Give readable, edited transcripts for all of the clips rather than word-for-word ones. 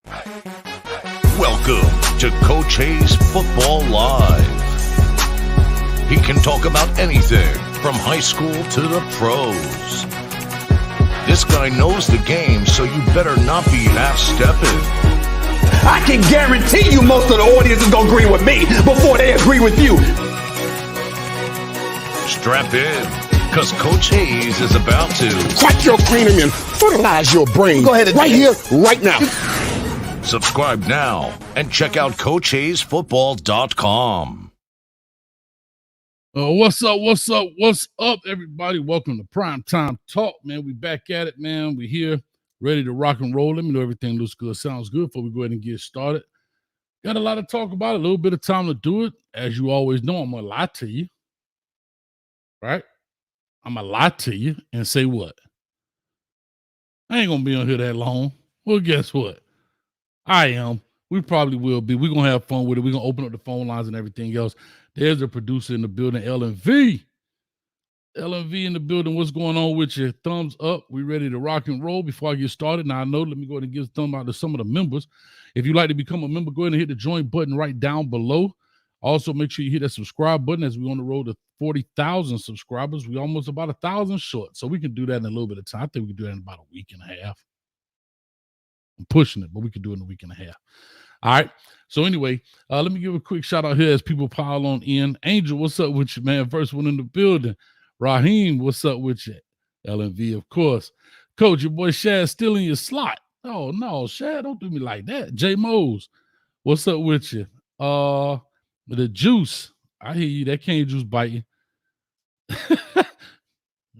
Welcome to Coach Hayes Football Live. He can talk about anything from high school to the pros. This guy knows the game, so you better not be half-stepping. I can guarantee you most of the audience is going to agree with me before they agree with you. Strap in, because Coach Hayes is about to crack your cranium and fertilize your brain. Go ahead and right here, right now. Subscribe now and check out CoachHayesFootball.com. What's up, everybody? Welcome to Primetime Talk, man. We back at it, man. We here, ready to rock and roll. Let me know everything looks good, sounds good before we go ahead and get started. Got a lot to talk about, a little bit of time to do it. As you always know, I'm going to lie to you, right? I'm going to lie to you and say what? I ain't going to be on here that long. Well, guess what? I am. We probably will be. We're going to have fun with it. We're going to open up the phone lines and everything else. There's a producer in the building, LNV. LNV in the building. What's going on with you? Thumbs up. We ready to rock and roll before I get started. Now, I know, let me go ahead and give a thumb out to some of the members. If you'd like to become a member, go ahead and hit the join button right down below. Also, make sure you hit that subscribe button as we're on the road to 40,000 subscribers. We're almost about 1,000 short, so we can do that in a little bit of time. I think we can do that in about a week and a half. I'm pushing it, but we can do it in a week and a half. All right. So anyway, let me give a quick shout out here as people pile on in. Angel, what's up with you, man? First one in the building. Raheem, what's up with you? LNV, of course. Coach, your boy Shad still in your slot. Oh, no, Shad, don't do me like that. J Mose, what's up with you? The juice. I hear you. That cane juice biting.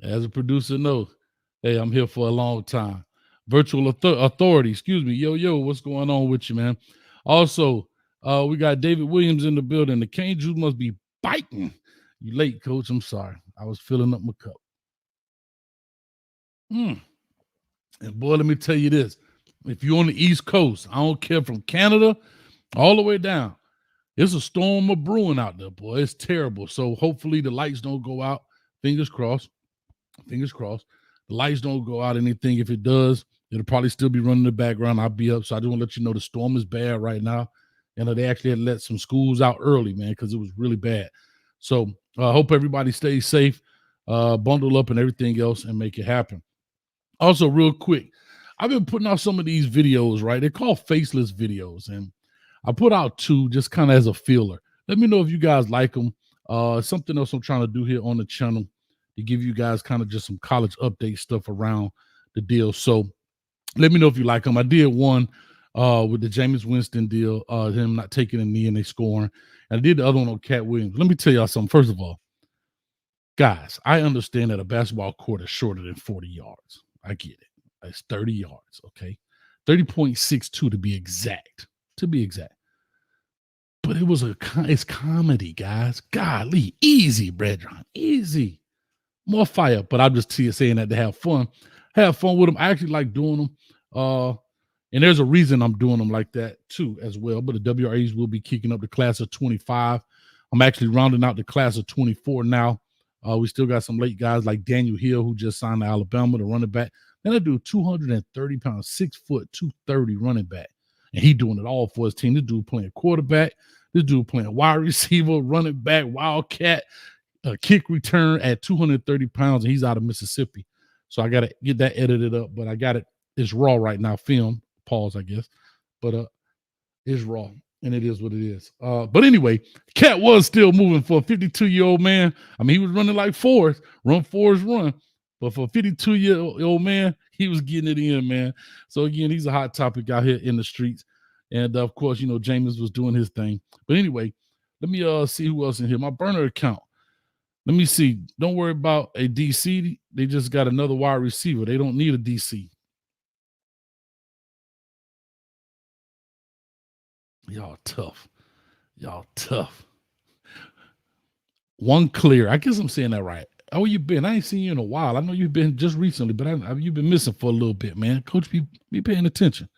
As a producer knows, hey, I'm here for a long time. Virtual authority, excuse me. Yo, what's going on with you, man? Also, we got David Williams in the building. The cane juice must be biting. You late, Coach. I'm sorry. I was filling up my cup. And boy, let me tell you this. If you're on the East Coast, I don't care from Canada all the way down. It's a storm of brewing out there, boy. It's terrible. So hopefully the lights don't go out. Fingers crossed. Fingers crossed. The lights don't go out anything. If it does, it'll probably still be running in the background. I'll be up. So I just want to let you know the storm is bad right now. And they actually had let some schools out early, man, because it was really bad. So I hope everybody stays safe, bundle up and everything else and make it happen. Also, real quick, I've been putting out some of these videos, right? They're called faceless videos. And I put out 2 just kind of as a feeler. Let me know if you guys like them. Something else I'm trying to do here on the channel to give you guys kind of just some college update stuff around the deal. So let me know if you like them. I did one with the Jameis Winston deal, him not taking a knee and they scoring. And I did the other one on Cat Williams. Let me tell y'all something. First of all, guys, I understand that a basketball court is shorter than 40 yards. I get it. It's 30 yards, okay? 30.62 to be exact. But it's comedy, guys. Golly, easy, brethren, easy. More fire, but I'm just saying that to have fun. Have fun with them. I actually like doing them. And there's a reason I'm doing them like that too as well. But the WRAs will be kicking up the class of 25. I'm actually rounding out the class of 24 now. We still got some late guys like Daniel Hill, who just signed to Alabama, the running back. Then I do 230 pounds, 6 foot, 230 running back. And he doing it all for his team. This dude playing quarterback. This dude playing wide receiver, running back, wildcat, kick return at 230 pounds. And he's out of Mississippi. So I got to get that edited up. But I got it. It's raw right now. Film. Pause, I guess. But it's raw. And it is what it is. But anyway, Cat was still moving for a 52-year-old man. I mean, he was running like Forrest. Run, Forrest, run. But for a 52-year-old man, he was getting it in, man. So, again, he's a hot topic out here in the streets. And, of course, you know, Jameis was doing his thing. But anyway, let me see who else in here. My burner account. Let me see. Don't worry about a DC. They just got another wide receiver. They don't need a DC. Y'all tough. One clear. I guess I'm saying that right. How you been? I ain't seen you in a while. I know you've been just recently, but you've been missing for a little bit, man. Coach, be paying attention.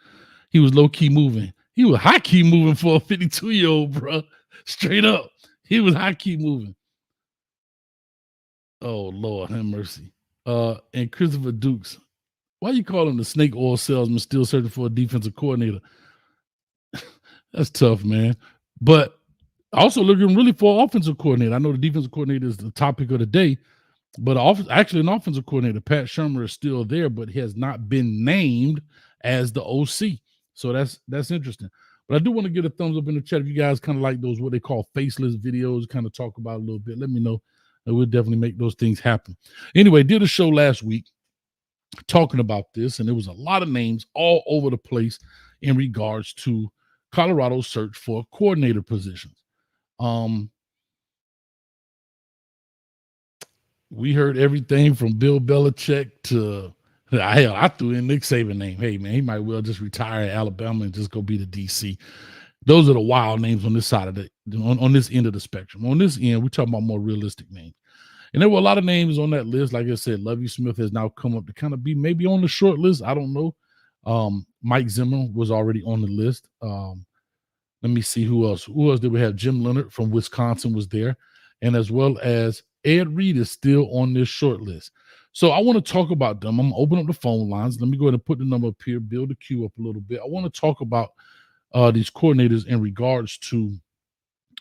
He was low-key moving. He was high-key moving for a 52-year-old, bro. Straight up. He was high-key moving. Oh, Lord, have mercy. And Christopher Dukes. Why you call him the snake oil salesman still searching for a defensive coordinator? That's tough, man. But also looking really for offensive coordinator. I know the defensive coordinator is the topic of the day, but actually an offensive coordinator, Pat Shurmur, is still there, but he has not been named as the OC. So that's interesting. But I do want to get a thumbs up in the chat if you guys kind of like those what they call faceless videos, kind of talk about a little bit. Let me know. And we'll definitely make those things happen. Anyway, did a show last week talking about this, and there was a lot of names all over the place in regards to Colorado's search for coordinator positions. We heard everything from Bill Belichick to hell, I threw in Nick Saban name. Hey man, he might well just retire at Alabama and just go be the DC. Those are the wild names on this side of the on this end of the spectrum. On this end, we're talking about more realistic names. And there were a lot of names on that list. Like I said, Lovie Smith has now come up to kind of be maybe on the short list. I don't know. Mike Zimmer was already on the list. Let me see who else. Who else did we have? Jim Leonard from Wisconsin was there. And as well as Ed Reed is still on this short list. So I want to talk about them. I'm going to open up the phone lines. Let me go ahead and put the number up here, build the queue up a little bit. I want to talk about these coordinators in regards to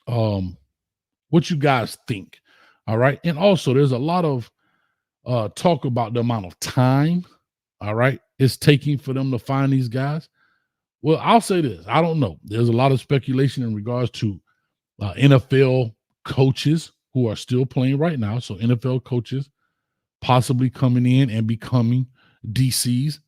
what you guys think. All right. And also, there's a lot of talk about the amount of time, all right, it's taking for them to find these guys. Well, I'll say this. I don't know. There's a lot of speculation in regards to NFL coaches who are still playing right now. So NFL coaches possibly coming in and becoming DCs.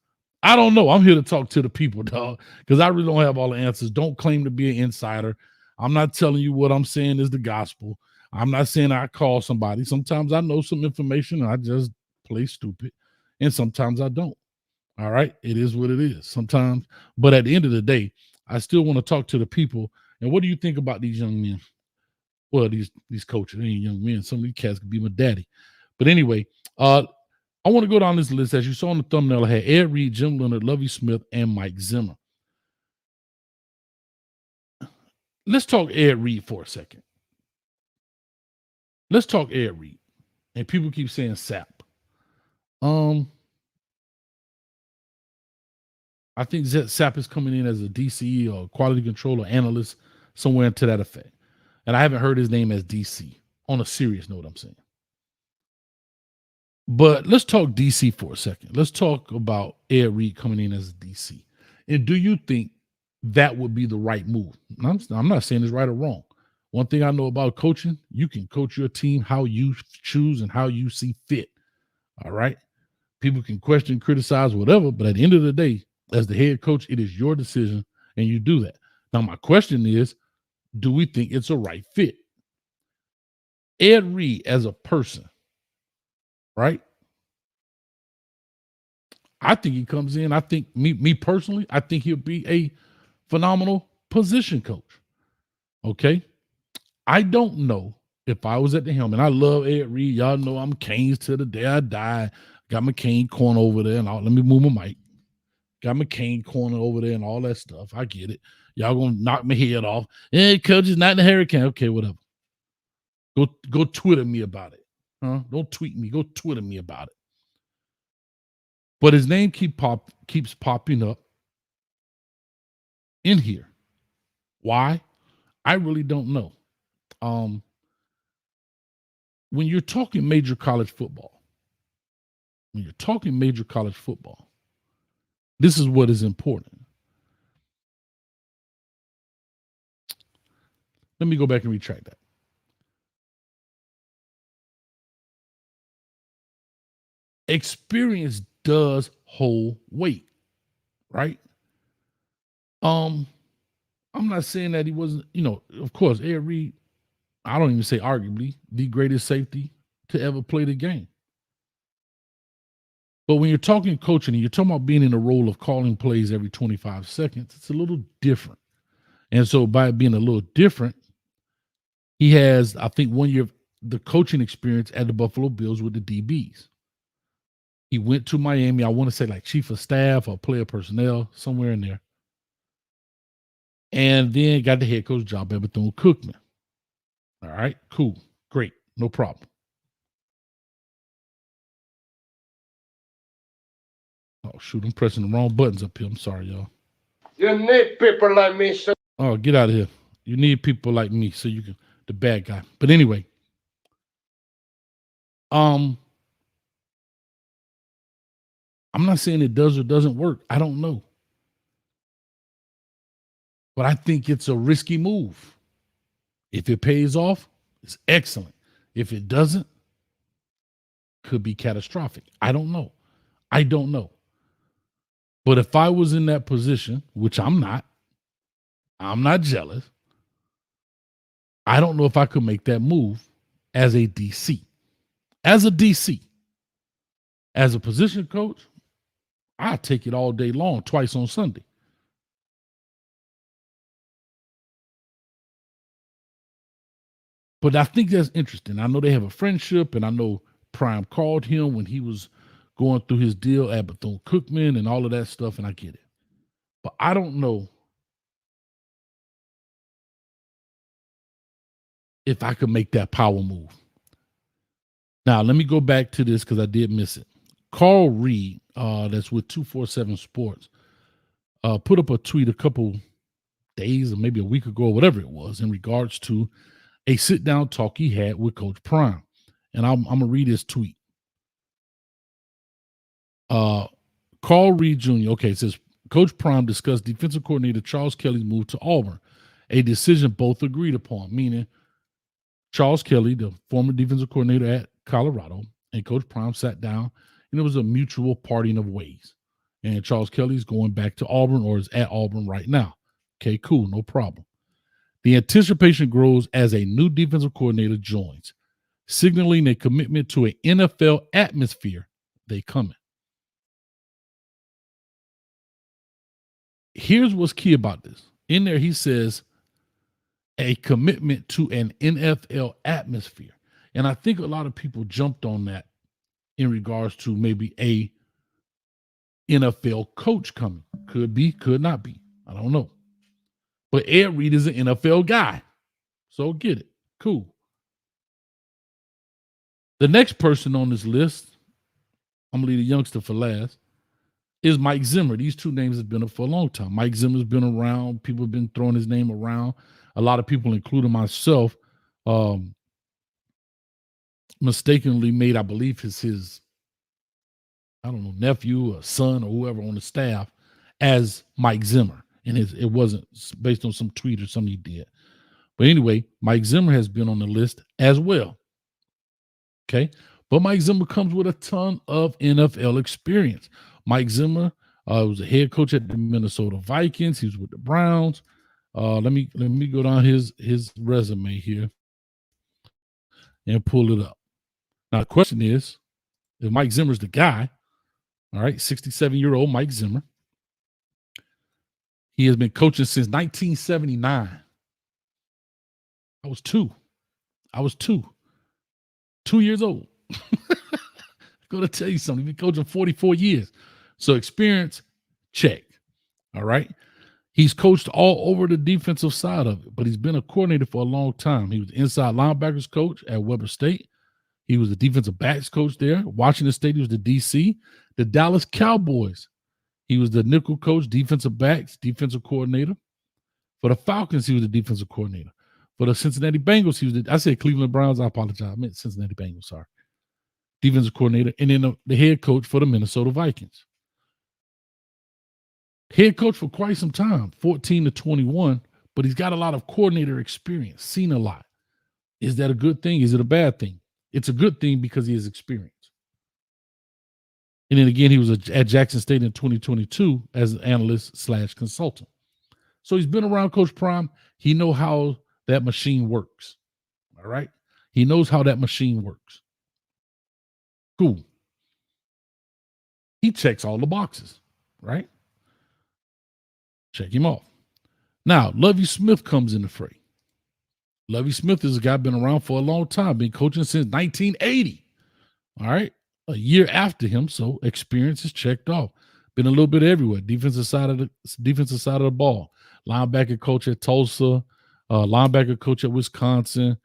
I don't know. I'm here to talk to the people, dog, because I really don't have all the answers. Don't claim to be an insider. I'm not telling you what I'm saying is the gospel. I'm not saying I call somebody. Sometimes I know some information and I just play stupid, and sometimes I don't. All right. It is what it is sometimes. But at the end of the day, I still want to talk to the people. And what do you think about these young men? Well, these coaches, they ain't young men. Some of these cats could be my daddy. But anyway, I want to go down this list. As you saw in the thumbnail, I had Ed Reed, Jim Leonard, Lovie Smith, and Mike Zimmer. Let's talk Ed Reed for a second. Let's talk Ed Reed. And people keep saying SAP. I think SAP is coming in as a DCE or quality control or analyst, somewhere to that effect. And I haven't heard his name as DC on a serious note, I'm saying. But let's talk DC for a second. Let's talk about Ed Reed coming in as a DC. And do you think that would be the right move? I'm not saying it's right or wrong. One thing I know about coaching, you can coach your team how you choose and how you see fit. All right. People can question, criticize, whatever. But at the end of the day, as the head coach, it is your decision and you do that. Now, my question is, do we think it's a right fit? Ed Reed as a person, right? I think he comes in. I think me personally, I think he'll be a phenomenal position coach. Okay. I don't know if I was at the helm, and I love Ed Reed. Y'all know I'm Canes till the day I die. Got my cane corner over there, and let me move my mic. Got my cane corner over there and all that stuff. I get it. Y'all gonna knock my head off. Hey, coach is not in the hurricane. Okay, whatever. Go Twitter me about it. Don't tweet me. Go Twitter me about it. But his name keeps popping up in here. Why? I really don't know. When you're talking major college football, this is what is important. Let me go back and retract that. Experience does hold weight, right? I'm not saying that he wasn't, of course, Ed Reed, I don't even say arguably, the greatest safety to ever play the game. But when you're talking coaching and you're talking about being in the role of calling plays every 25 seconds, it's a little different. And so by it being a little different, he has, I think, 1 year of the coaching experience at the Buffalo Bills with the DBs. He went to Miami, I want to say like chief of staff or player personnel, somewhere in there. And then got the head coach job at Bethune-Cookman. All right, cool, great, no problem. Oh, shoot, I'm pressing the wrong buttons up here. I'm sorry, y'all. You need people like me. Oh, get out of here. You need people like me so you can the bad guy. But anyway, I'm not saying it does or doesn't work. I don't know. But I think it's a risky move. If it pays off, it's excellent. If it doesn't, could be catastrophic. I don't know. But if I was in that position, which I'm not jealous. I don't know if I could make that move as a DC. As a DC, as a position coach, I take it all day long, twice on Sunday. But I think that's interesting. I know they have a friendship, and I know Prime called him when he was going through his deal at Bethune-Cookman and all of that stuff, and I get it. But I don't know if I could make that power move. Now, let me go back to this because I did miss it. Carl Reed, that's with 247 Sports, put up a tweet a couple days or maybe a week ago or whatever it was in regards to a sit-down talk he had with Coach Prime. And I'm going to read his tweet. Carl Reed Jr., okay, it says, Coach Prime discussed defensive coordinator Charles Kelly's move to Auburn, a decision both agreed upon, meaning Charles Kelly, the former defensive coordinator at Colorado, and Coach Prime sat down, and it was a mutual parting of ways. And Charles Kelly's going back to Auburn or is at Auburn right now. Okay, cool, no problem. The anticipation grows as a new defensive coordinator joins, signaling a commitment to an NFL atmosphere. They coming. Here's what's key about this. In there, he says a commitment to an NFL atmosphere. And I think a lot of people jumped on that in regards to maybe a NFL coach coming. Could be, could not be. I don't know. But Ed Reed is an NFL guy. So get it. Cool. The next person on this list, I'm going to leave the youngster for last, is Mike Zimmer. These two names have been up for a long time. Mike Zimmer's been around. People have been throwing his name around. A lot of people, including myself, mistakenly made, I believe, his I don't know, nephew or son or whoever on the staff as Mike Zimmer. And it wasn't based on some tweet or something he did. But anyway, Mike Zimmer has been on the list as well. Okay. But Mike Zimmer comes with a ton of NFL experience. Mike Zimmer was a head coach at the Minnesota Vikings. He was with the Browns. Let me go down his resume here and pull it up. Now the question is, if Mike Zimmer's the guy, all right, 67-year-old Mike Zimmer. He has been coaching since 1979. I was two. 2 years old. Going to tell you something. He's been coaching 44 years. So experience, check. All right. He's coached all over the defensive side of it, but he's been a coordinator for a long time. He was inside linebackers coach at Weber State. He was the defensive backs coach there. Washington State, he was the DC. The Dallas Cowboys, he was the nickel coach, defensive backs, defensive coordinator. For the Falcons, he was the defensive coordinator. For the Cincinnati Bengals, I said Cleveland Browns. I apologize. I meant Cincinnati Bengals, sorry. Defensive coordinator. And then the head coach for the Minnesota Vikings. Head coach for quite some time, 14 to 21, but he's got a lot of coordinator experience, seen a lot. Is that a good thing? Is it a bad thing? It's a good thing because he has experience. And then again, he was at Jackson State in 2022 as an analyst/consultant. So he's been around Coach Prime. He knows how that machine works. All right. He knows how that machine works. Cool. He checks all the boxes, right? Check him off. Now, Lovie Smith comes in the fray. Lovie Smith is a guy been around for a long time, been coaching since 1980. All right. A year after him, so experience is checked off. Been a little bit everywhere. Defensive side of the ball. Linebacker coach at Tulsa, linebacker coach at Wisconsin,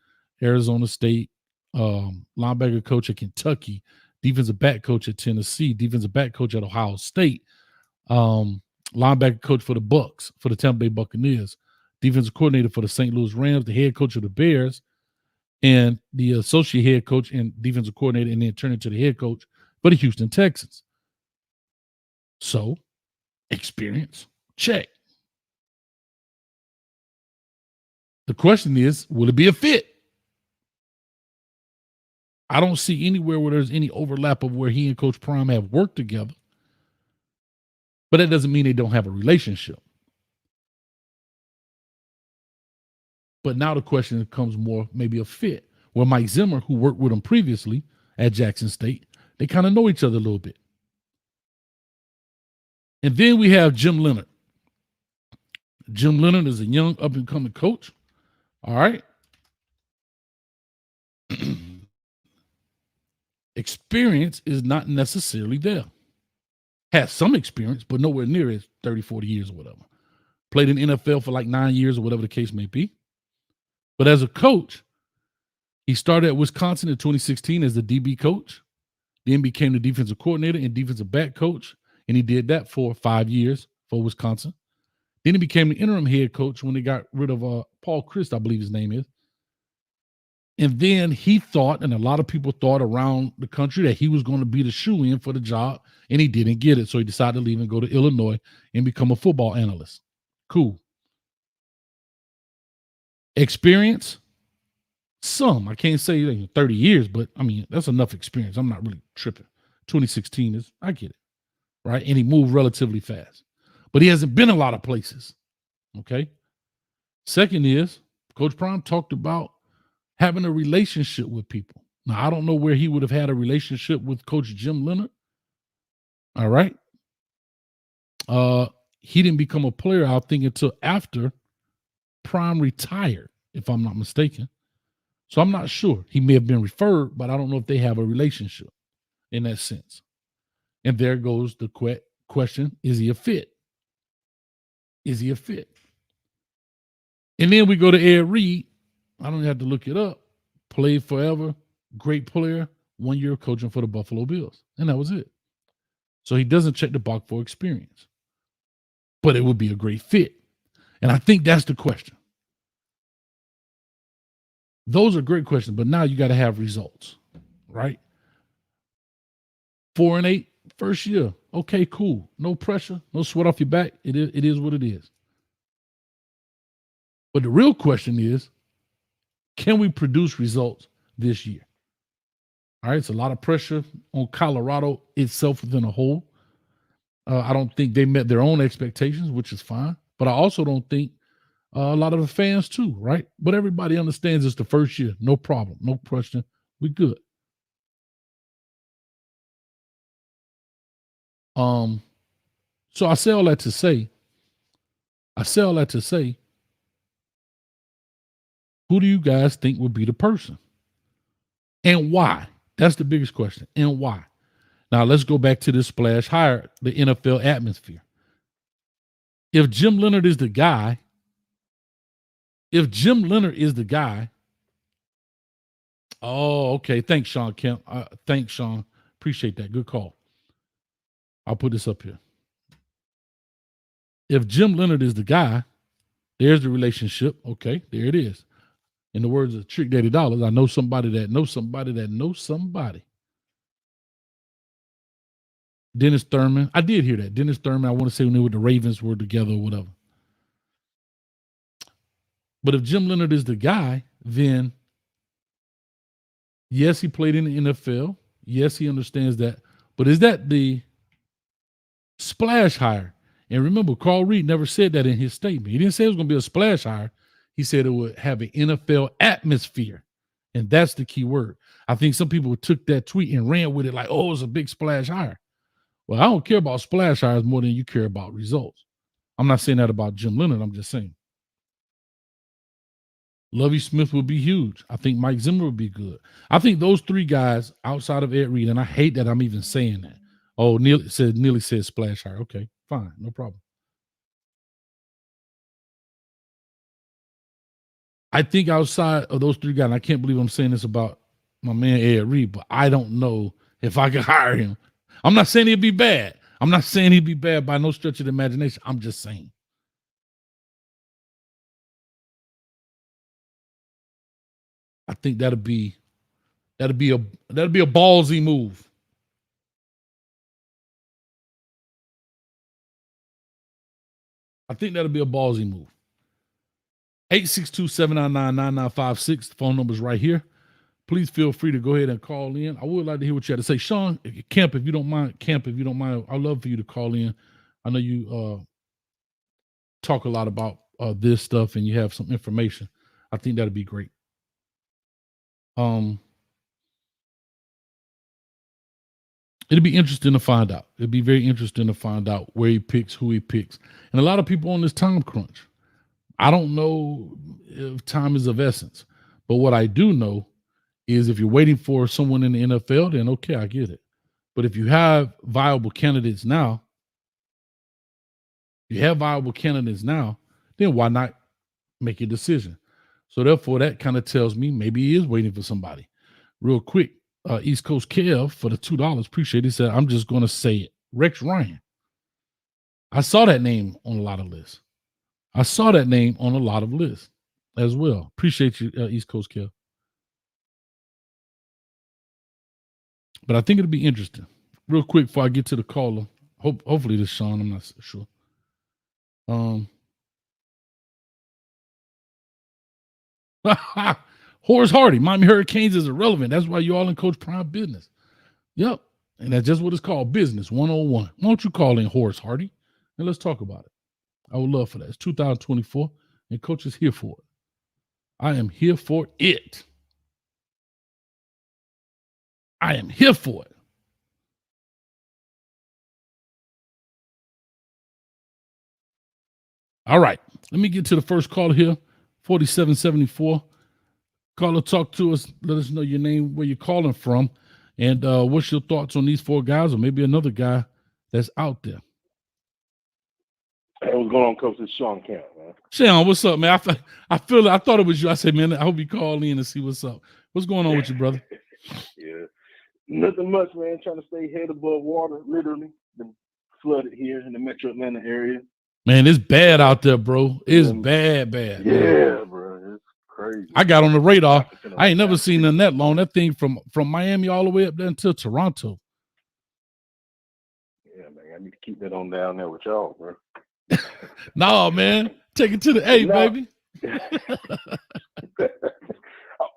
Arizona State, linebacker coach at Kentucky, defensive back coach at Tennessee, defensive back coach at Ohio State, linebacker coach for the Bucks, for the Tampa Bay Buccaneers, defensive coordinator for the St. Louis Rams, the head coach of the Bears, and the associate head coach and defensive coordinator, and then turned into the head coach for the Houston Texans. So, experience, check. The question is, will it be a fit? I don't see anywhere where there's any overlap of where he and Coach Prime have worked together. But that doesn't mean they don't have a relationship. But now the question becomes more maybe a fit. Where Mike Zimmer, who worked with him previously at Jackson State, they kind of know each other a little bit. And then we have Jim Leonhard. Jim Leonhard is a young up-and-coming coach. All right. Experience is not necessarily there. Has some experience, but nowhere near as 30, 40 years or whatever. Played in NFL for like 9 years or whatever the case may be. But as a coach, he started at Wisconsin in 2016 as the DB coach, then became the defensive coordinator and defensive back coach, and he did that for 5 years for Wisconsin. Then he became the interim head coach when they got rid of Paul Chryst, I believe his name is. And then he thought, and a lot of people thought around the country, that he was going to be the shoo-in for the job, and he didn't get it. So he decided to leave and go to Illinois and become a football analyst. Cool. Experience? Some. I can't say 30 years, but I mean, that's enough experience. I'm not really tripping. 2016 is, I get it, right? And he moved relatively fast. But he hasn't been a lot of places, okay? Second is, Coach Prime talked about having a relationship with people. Now, I don't know where he would have had a relationship with Coach Jim Leonhard. All right. He didn't become a player, I think, until after Prime retired, if I'm not mistaken. So I'm not sure. He may have been referred, but I don't know if they have a relationship in that sense. And there goes the question, is he a fit? Is he a fit? And then we go to Ed Reed. I don't have to look it up. Played forever, great player, 1 year coaching for the Buffalo Bills. And that was it. So he doesn't check the box for experience. But it would be a great fit. And I think that's the question. Those are great questions, but now you got to have results, right? 4-8, first year. Okay, cool. No pressure, no sweat off your back. It is what it is. But the real question is, can we produce results this year? All right, it's a lot of pressure on Colorado itself within a whole. I don't think they met their own expectations, which is fine. But I also don't think a lot of the fans too, right? But everybody understands it's the first year. No problem. No question. We good. So I say all that to say, who do you guys think would be the person? And why? That's the biggest question. And why? Now let's go back to this splash hire, the NFL atmosphere. If Jim Leonhard is the guy, oh, okay. Thanks, Sean Kemp. Thanks, Sean. Appreciate that. Good call. I'll put this up here. If Jim Leonhard is the guy, there's the relationship. Okay, there it is. In the words of Trick Daddy Dollars, I know somebody that knows somebody that knows somebody. Dennis Thurman. I did hear that. Dennis Thurman, I want to say when they were the Ravens were together or whatever. But if Jim Leonhard is the guy, then yes, he played in the NFL. Yes, he understands that. But is that the splash hire? And remember, Carl Reed never said that in his statement. He didn't say it was going to be a splash hire. He said it would have an NFL atmosphere. And that's the key word. I think some people took that tweet and ran with it like, oh, it's a big splash hire. Well, I don't care about splash hires more than you care about results. I'm not saying that about Jim Leonhard. I'm just saying. Lovie Smith will be huge. I think Mike Zimmer will be good. I think those three guys outside of Ed Reed, and I hate that I'm even saying that. Oh, Neely said splash hire. Okay, fine. No problem. I think outside of those three guys, and I can't believe I'm saying this about my man Ed Reed, but I don't know if I could hire him. I'm not saying he'd be bad. I'm not saying he'd be bad by no stretch of the imagination. I'm just saying. I think that'll be a ballsy move. I think that'll be a ballsy move. 862-799-9956. The phone number's right here. Please feel free to go ahead and call in. I would like to hear what you had to say. Sean, Kemp, if you don't mind, I'd love for you to call in. I know you talk a lot about this stuff and you have some information. I think that'd be great. It'll be interesting to find out. It'll be very interesting to find out where he picks, who he picks. And a lot of people on this time crunch. I don't know if time is of essence, but what I do know is if you're waiting for someone in the NFL, then okay, I get it. But if you have viable candidates now, then why not make a decision? So therefore, that kind of tells me maybe he is waiting for somebody. Real quick, East Coast Kev for the $2, appreciate it. He said, I'm just going to say it. Rex Ryan. I saw that name on a lot of lists. as well. Appreciate you, East Coast Kev. But I think it'll be interesting. Real quick before I get to the caller. Hopefully this is Sean. I'm not sure. Horace Hardy, Miami Hurricanes is irrelevant. That's why you all in Coach Prime business. Yep. And that's just what it's called, business 101. Why don't you call in Horace Hardy and let's talk about it? I would love for that. It's 2024 and Coach is here for it. I am here for it. I am here for it. All right. Let me get to the first caller here. 4774. Caller, talk to us. Let us know your name, where you're calling from, and what's your thoughts on these four guys or maybe another guy that's out there. Hey, what's going on, Coach? It's Sean Kemp, man. Sean, what's up, man? I thought it was you. I said, man, I hope you call in and see what's up. What's going on with you, brother? Yeah. Nothing much, man. Trying to stay head above water, literally. Been flooded here in the metro Atlanta area. Man, it's bad out there, bro. It's bad. Yeah, bro. It's crazy. I got on the radar. I ain't never seen nothing that long. That thing from Miami all the way up there until Toronto. Yeah, man. I need to keep that on down there with y'all, bro. No, man. Take it to the baby.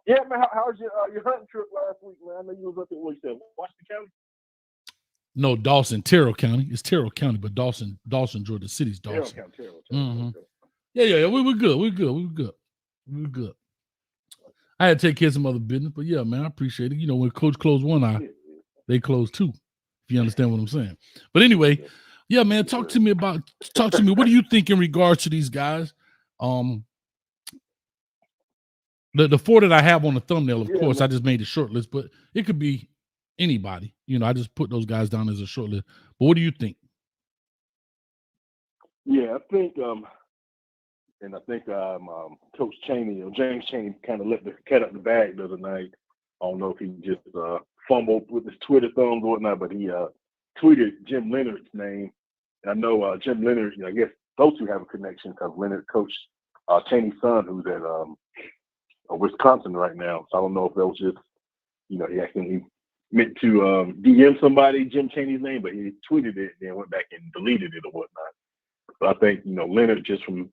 Yeah, man. How was your hunting trip last week, man? I know you was up at what you said, Washington County? No, Dawson, Terrell County. It's Terrell County, but Dawson, Georgia City's Dawson. Terrell. Mm-hmm. Yeah. We were good. I had to take care of some other business, but yeah, man, I appreciate it. You know, when Coach closed one eye, they closed two. If you understand what I'm saying. But anyway, yeah, man, talk to me. What do you think in regards to these guys? The four that I have on the thumbnail, of course, I just made a short list, but it could be anybody. You know, I just put those guys down as a short list. But what do you think? Yeah, I think Coach Chaney or James Chaney kind of let the cat out the bag the other night. I don't know if he just fumbled with his Twitter thumbs or whatnot, but he tweeted Jim Leonard's name. And I know Jim Leonard, I guess those two have a connection because Leonard coached Chaney's son, who's at Wisconsin right now. So I don't know if that was just, he accidentally meant to DM somebody Jim Chaney's name, but he tweeted it and then went back and deleted it or whatnot. But I think, Leonard, just from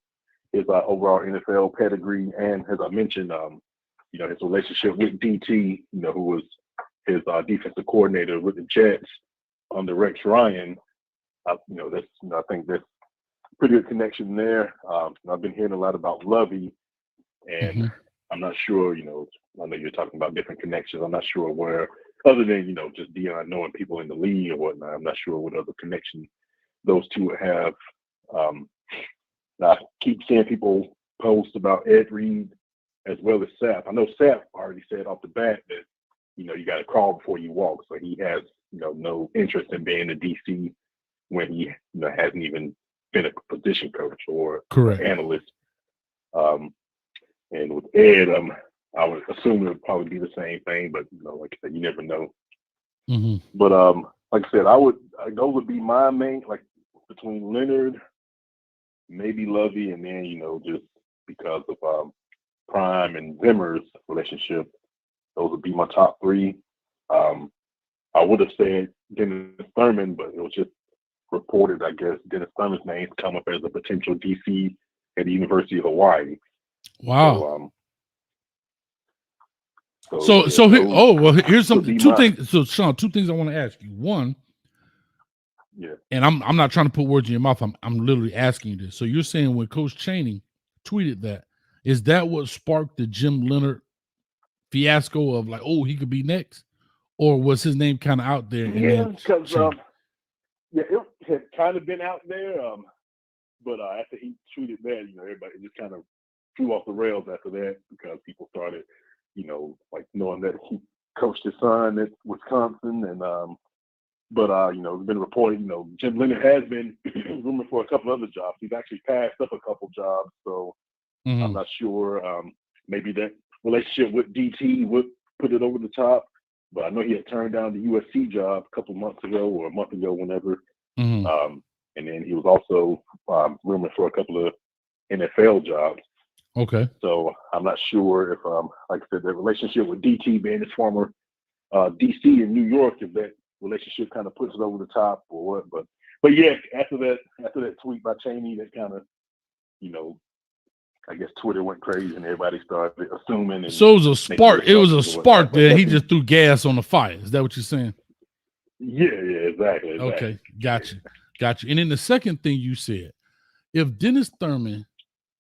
his overall NFL pedigree and, as I mentioned, his relationship with DT, who was his defensive coordinator with the Jets under Rex Ryan, I think that's a pretty good connection there. I've been hearing a lot about Lovey, and I'm not sure, I know you're talking about different connections. I'm not sure where, other than, just Deion knowing people in the league or whatnot, I'm not sure what other connection those two would have. I keep seeing people post about Ed Reed as well as Sapp. I know Sapp already said off the bat that, you got to crawl before you walk. So he has, no interest in being a DC when he, hasn't even been a position coach or analyst. And with Ed, I would assume it would probably be the same thing, but, like I said, you never know. Mm-hmm. But like I said, those would be my main, like between Leonard, maybe Lovey, and then, just because of Prime and Zimmer's relationship, those would be my top three. I would have said Dennis Thurman, but it was just reported, I guess, Dennis Thurman's name come up as a potential DC at the University of Hawaii. Wow. Here's something. Two things. So, Sean, two things I want to ask you. One, and I'm not trying to put words in your mouth. I'm literally asking you this. So you're saying when Coach Chaney tweeted that, is that what sparked the Jim Leonhard fiasco of like, oh, he could be next, or was his name kind of out there? Yeah, because it had kind of been out there, but after he tweeted that, everybody just kind of flew off the rails after that because people started, like knowing that he coached his son at Wisconsin, and it's been reported, Jim Leonhard has been rumored for a couple other jobs. He's actually passed up a couple jobs, so I'm not sure. Maybe that relationship with DT would put it over the top, but I know he had turned down the USC job a couple months ago or a month ago, whenever. And then he was also rumored for a couple of NFL jobs. Okay. So I'm not sure if, like I said, the relationship with DT being his former DC in New York, if that relationship kind of puts it over the top or what. But yeah, after that tweet by Chaney, that kind of, I guess Twitter went crazy and everybody started assuming. So it was a spark. It was a spark there. He just threw gas on the fire. Is that what you're saying? Yeah, exactly. Okay, gotcha. And then the second thing you said, if Dennis Thurman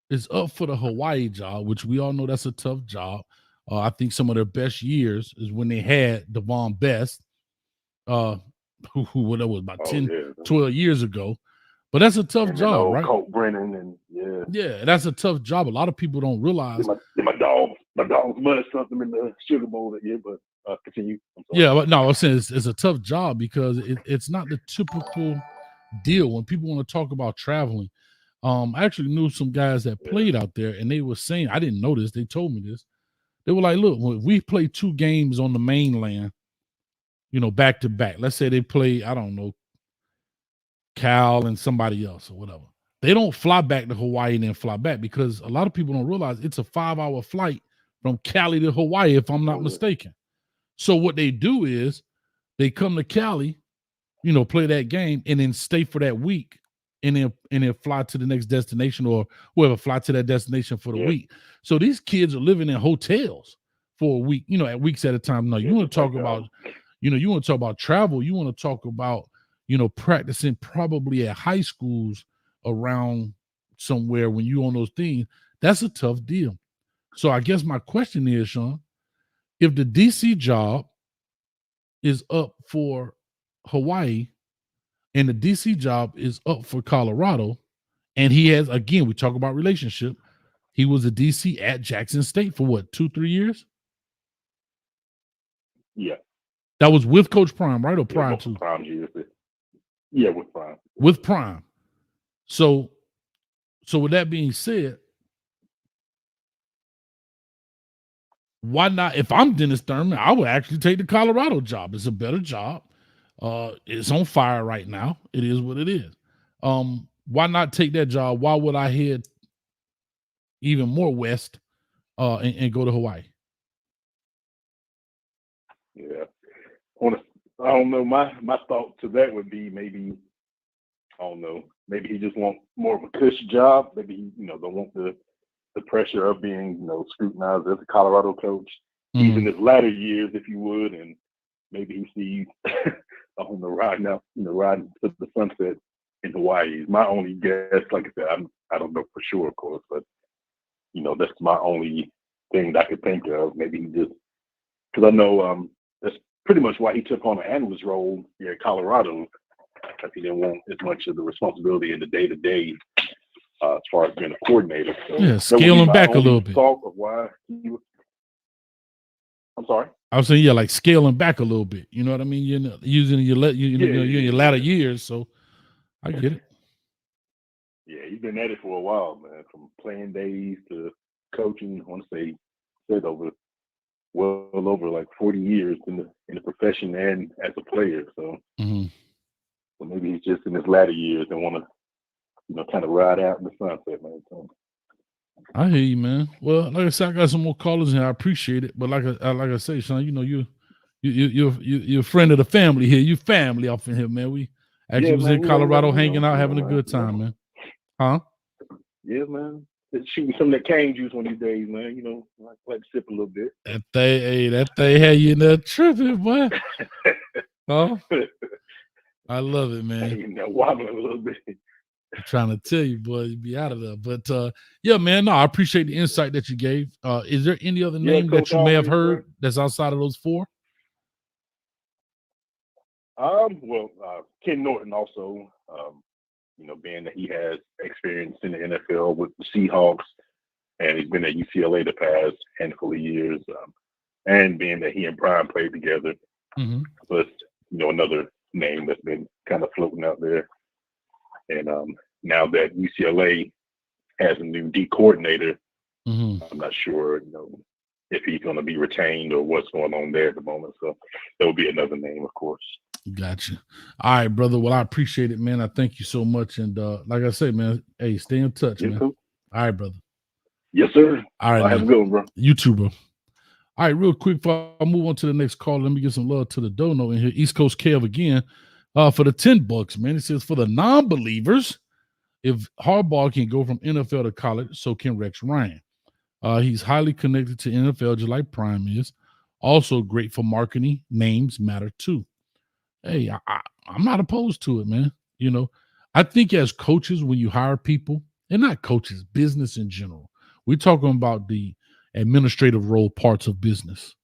is up for the Hawaii job, which we all know that's a tough job. I think some of their best years is when they had Devon Best, who that was about 12 years ago. But that's a tough job, right? Colt Brennan and yeah, that's a tough job. A lot of people don't realize. My dog's mud something in the Sugar Bowl that year, but continue. Yeah, but no, I'm saying it's a tough job because it's not the typical deal when people want to talk about traveling. I actually knew some guys that played out there, and they were saying, I didn't know this. They told me this. They were like, look, when we play 2 games on the mainland, back to back. Let's say they play, I don't know, Cal and somebody else or whatever. They don't fly back to Hawaii and then fly back because a lot of people don't realize it's a 5-hour flight from Cali to Hawaii, if I'm not mistaken. So what they do is they come to Cali, play that game and then stay for that week and then fly to the next destination or whoever fly to that destination for the week. So these kids are living in hotels for a week, at weeks at a time. No, you want to talk about, you want to talk about travel. You want to talk about, practicing probably at high schools around somewhere when you on those things. That's a tough deal. So I guess my question is, Sean, if the DC job is up for Hawaii and the DC job is up for Colorado, and he has, again, we talk about relationship, he was a DC at Jackson State for what, 2-3 years? Yeah. That was with Coach Prime, right? Or prior to? Prime years. Yeah, with Prime. With Prime. So with that being said, why not? If I'm Dennis Thurman, I would actually take the Colorado job. It's a better job. It's on fire right now. It is what it is. Why not take that job? Why would I head even more west and go to Hawaii? Yeah. I don't know. My thought to that would be maybe, I don't know, maybe he just wants more of a cushy job. Maybe he, don't want the pressure of being, scrutinized as a Colorado coach. He's in his latter years, if you would, and maybe he sees on the riding to the sunset in Hawaii. My only guess, like I said, I don't know for sure, of course, but that's my only thing that I could think of. Maybe he just, because I know that's pretty much why he took on an analyst role here at Colorado, because he didn't want as much of the responsibility in the day-to-day as far as being a coordinator. So scaling back a little bit. Thought of why he was, I'm sorry? I was saying, like scaling back a little bit. You know what I mean? You're using you're in your latter years, so I get it. Yeah, he's been at it for a while, man. From playing days to coaching. I want to say said over like 40 years in the profession and as a player. So, so maybe he's just in his latter years and want to, kind of ride out in the sunset, man. So. I hear you, man. Well, like I said, I got some more callers and I appreciate it. But like I say, Sean, you know, you're a friend of the family here. You family off in here, man. We actually was man. in Colorado hanging out, having a good You know, time, man. Huh? yeah, man. Just shooting some of that cane juice one of these days, man. You know, like to sip a little bit. That thing had you in there tripping, boy. Oh, I love it, man. You know, wobbling a little bit. I'm trying to tell you, boy, you be out of there. But yeah, man, no, I appreciate the insight that you gave. Is there any other name that you may have heard that's outside of those four? Well, Ken Norton also, you know, being that he has experience in the NFL with the Seahawks, and he's been at UCLA the past handful of years, and being that he and Prime played together, plus, you know, another name that's been kind of floating out there. And now that UCLA has a new D coordinator, I'm not sure, you know, if he's going to be retained or what's going on there at the moment. So there will be another name, of course. Gotcha. All right, brother. Well, I appreciate it, man. I thank you so much. And like I say, man, hey, stay in touch, man. Cool. All right, brother. Yes, sir. All right, have a good one, bro. You too, bro. All right, real quick before I move on to the next call, let me give some love to the dono in here. East Coast Kev again for the $10, man. It says for the non-believers, if Harbaugh can go from NFL to college, so can Rex Ryan. He's highly connected to NFL, just like Prime is. Also great for marketing. Names matter too. Hey, I'm not opposed to it, man. You know, I think as coaches, when you hire people, and not coaches, business in general, we're talking about the administrative role parts of business.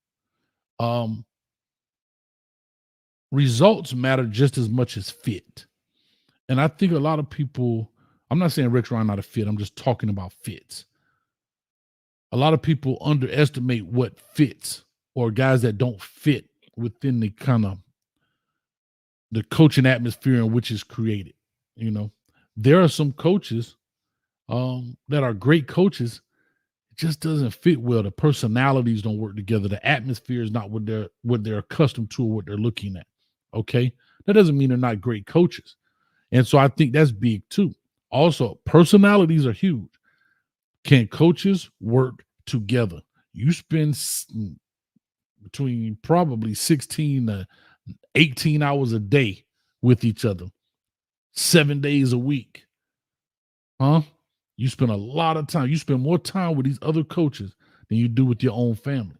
Results matter just as much as fit. And I think a lot of people, I'm not saying Rex Ryan not a fit, I'm just talking about fits. A lot of people underestimate what fits or guys that don't fit within the kind of the coaching atmosphere in which is created. You know, there are some coaches that are great coaches. It just doesn't fit well. The personalities don't work together. The atmosphere is not what they're accustomed to or what they're looking at. Okay. That doesn't mean they're not great coaches. And so I think that's big too. Also, personalities are huge. Can coaches work together? You spend between probably 16 to 18 hours a day with each other, 7 days a week. Huh? You spend a lot of time. You spend more time with these other coaches than you do with your own family.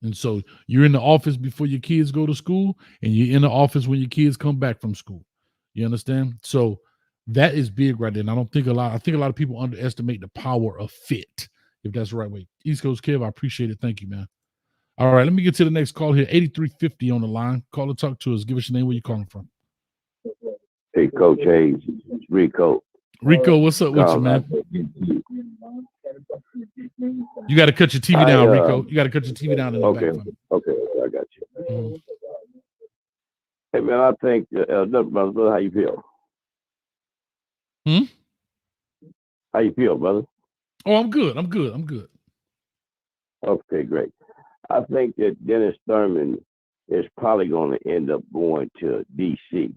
And so you're in the office before your kids go to school, and you're in the office when your kids come back from school. You understand? So that is big right there. And I think a lot of people underestimate the power of fit, if that's the right way. East Coast Kev, I appreciate it. Thank you, man. All right, let me get to the next call here. 8350 on the line. Call and talk to us. Give us your name. Where you calling from? Hey, Coach Hayes. It's Rico. Rico, what's up with you, man? You got to cut your TV down, Rico. You got to cut your TV down in the back. Okay, I got you. Hey, man, I think, brother, how you feel? How you feel, brother? Oh, I'm good. Okay, great. I think that Dennis Thurman is probably going to end up going to D.C.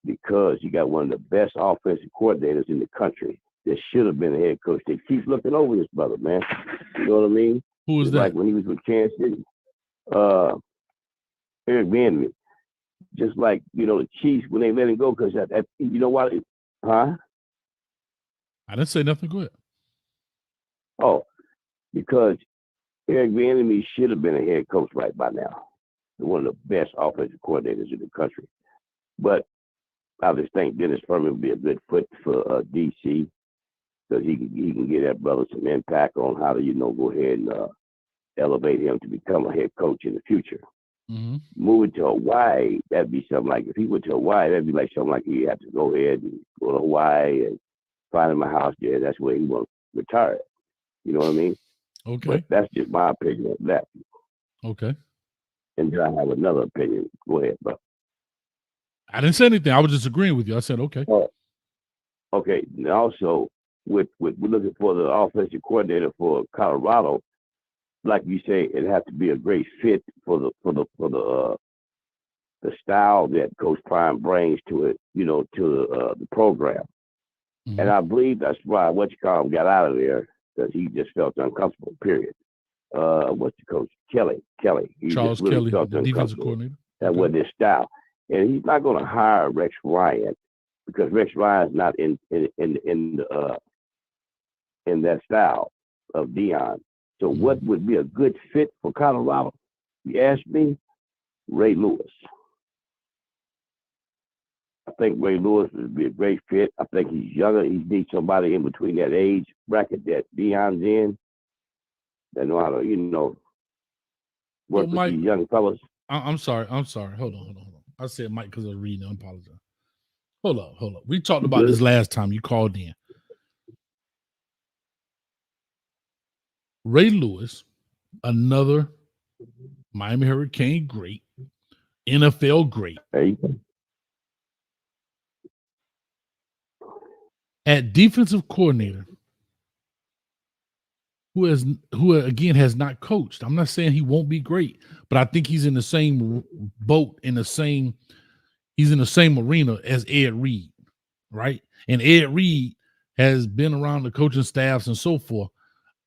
because you got one of the best offensive coordinators in the country that should have been a head coach. They keep looking over this brother, man. You know what I mean? Who was that? Like when he was with Kansas City. Eric Bieniemy. Just like, you know, the Chiefs when they let him go, because that you know what? Huh? I didn't say nothing. Go ahead. Oh, because Eric Bieniemy should have been a head coach right by now. One of the best offensive coordinators in the country. But I just think Dennis Thurman would be a good fit for DC, because he can get that brother some impact on how to, you know, go ahead and elevate him to become a head coach in the future. Moving to Hawaii, that'd be something like, if he went to Hawaii, that'd be like something like he had to go ahead and go to Hawaii and find him a house there. That's where he wants to retire. You know what I mean? Okay. But that's just my opinion of that. Okay. And then I have another opinion. Go ahead, bro. I didn't say anything. I was just agreeing with you. I said, okay. Okay. And also, with we're looking for the offensive coordinator for Colorado, like you say, it has to be a great fit for the style that Coach Prime brings to it, you know, to the program. And I believe that's why got out of there, because he just felt uncomfortable, period. What's the coach? Kelly. He Charles just really Kelly, felt the defensive uncomfortable. coordinator. That wasn't his style. And he's not going to hire Rex Ryan because Rex Ryan's not in that style of Deion. So what would be a good fit for Colorado? You ask me, Ray Lewis. I think Ray Lewis would be a great fit. I think he's younger. He needs somebody in between that age bracket that Deion's in. That know how to, work with these young fellas. I'm sorry. Hold on. I said Mike because I was reading. I apologize. Hold up. We talked about this last time you called in. Ray Lewis, another Miami Hurricane great, NFL great. There you go. At defensive coordinator, who again has not coached. I'm not saying he won't be great, but I think he's in the same boat, he's in the same arena as Ed Reed, right? And Ed Reed has been around the coaching staffs and so forth.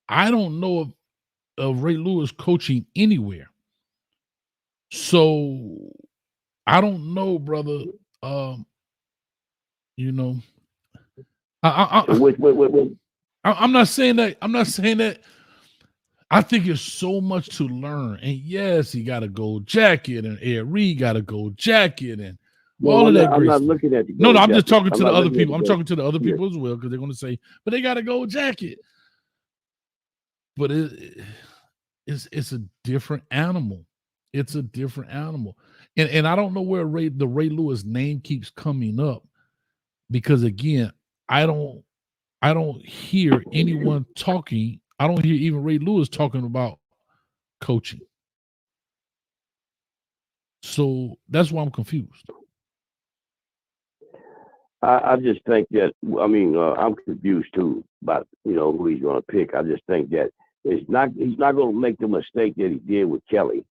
I don't know of Ray Lewis coaching anywhere. So I don't know, brother. I'm not saying that. I think it's so much to learn. And yes, he got a gold jacket, and Ed Reed got a gold jacket, and all of that. I'm not looking at the No, I'm just talking jacket. to the other people. I'm talking to the other people as well, because they're going to say, but they got a gold jacket. But it's a different animal. It's a different animal. And I don't know where the Ray Lewis name keeps coming up, because again, I don't hear anyone talking. I don't hear even Ray Lewis talking about coaching. So that's why I'm confused. I just think that, I'm confused too about, who he's going to pick. I just think that he's not going to make the mistake that he did with Kelly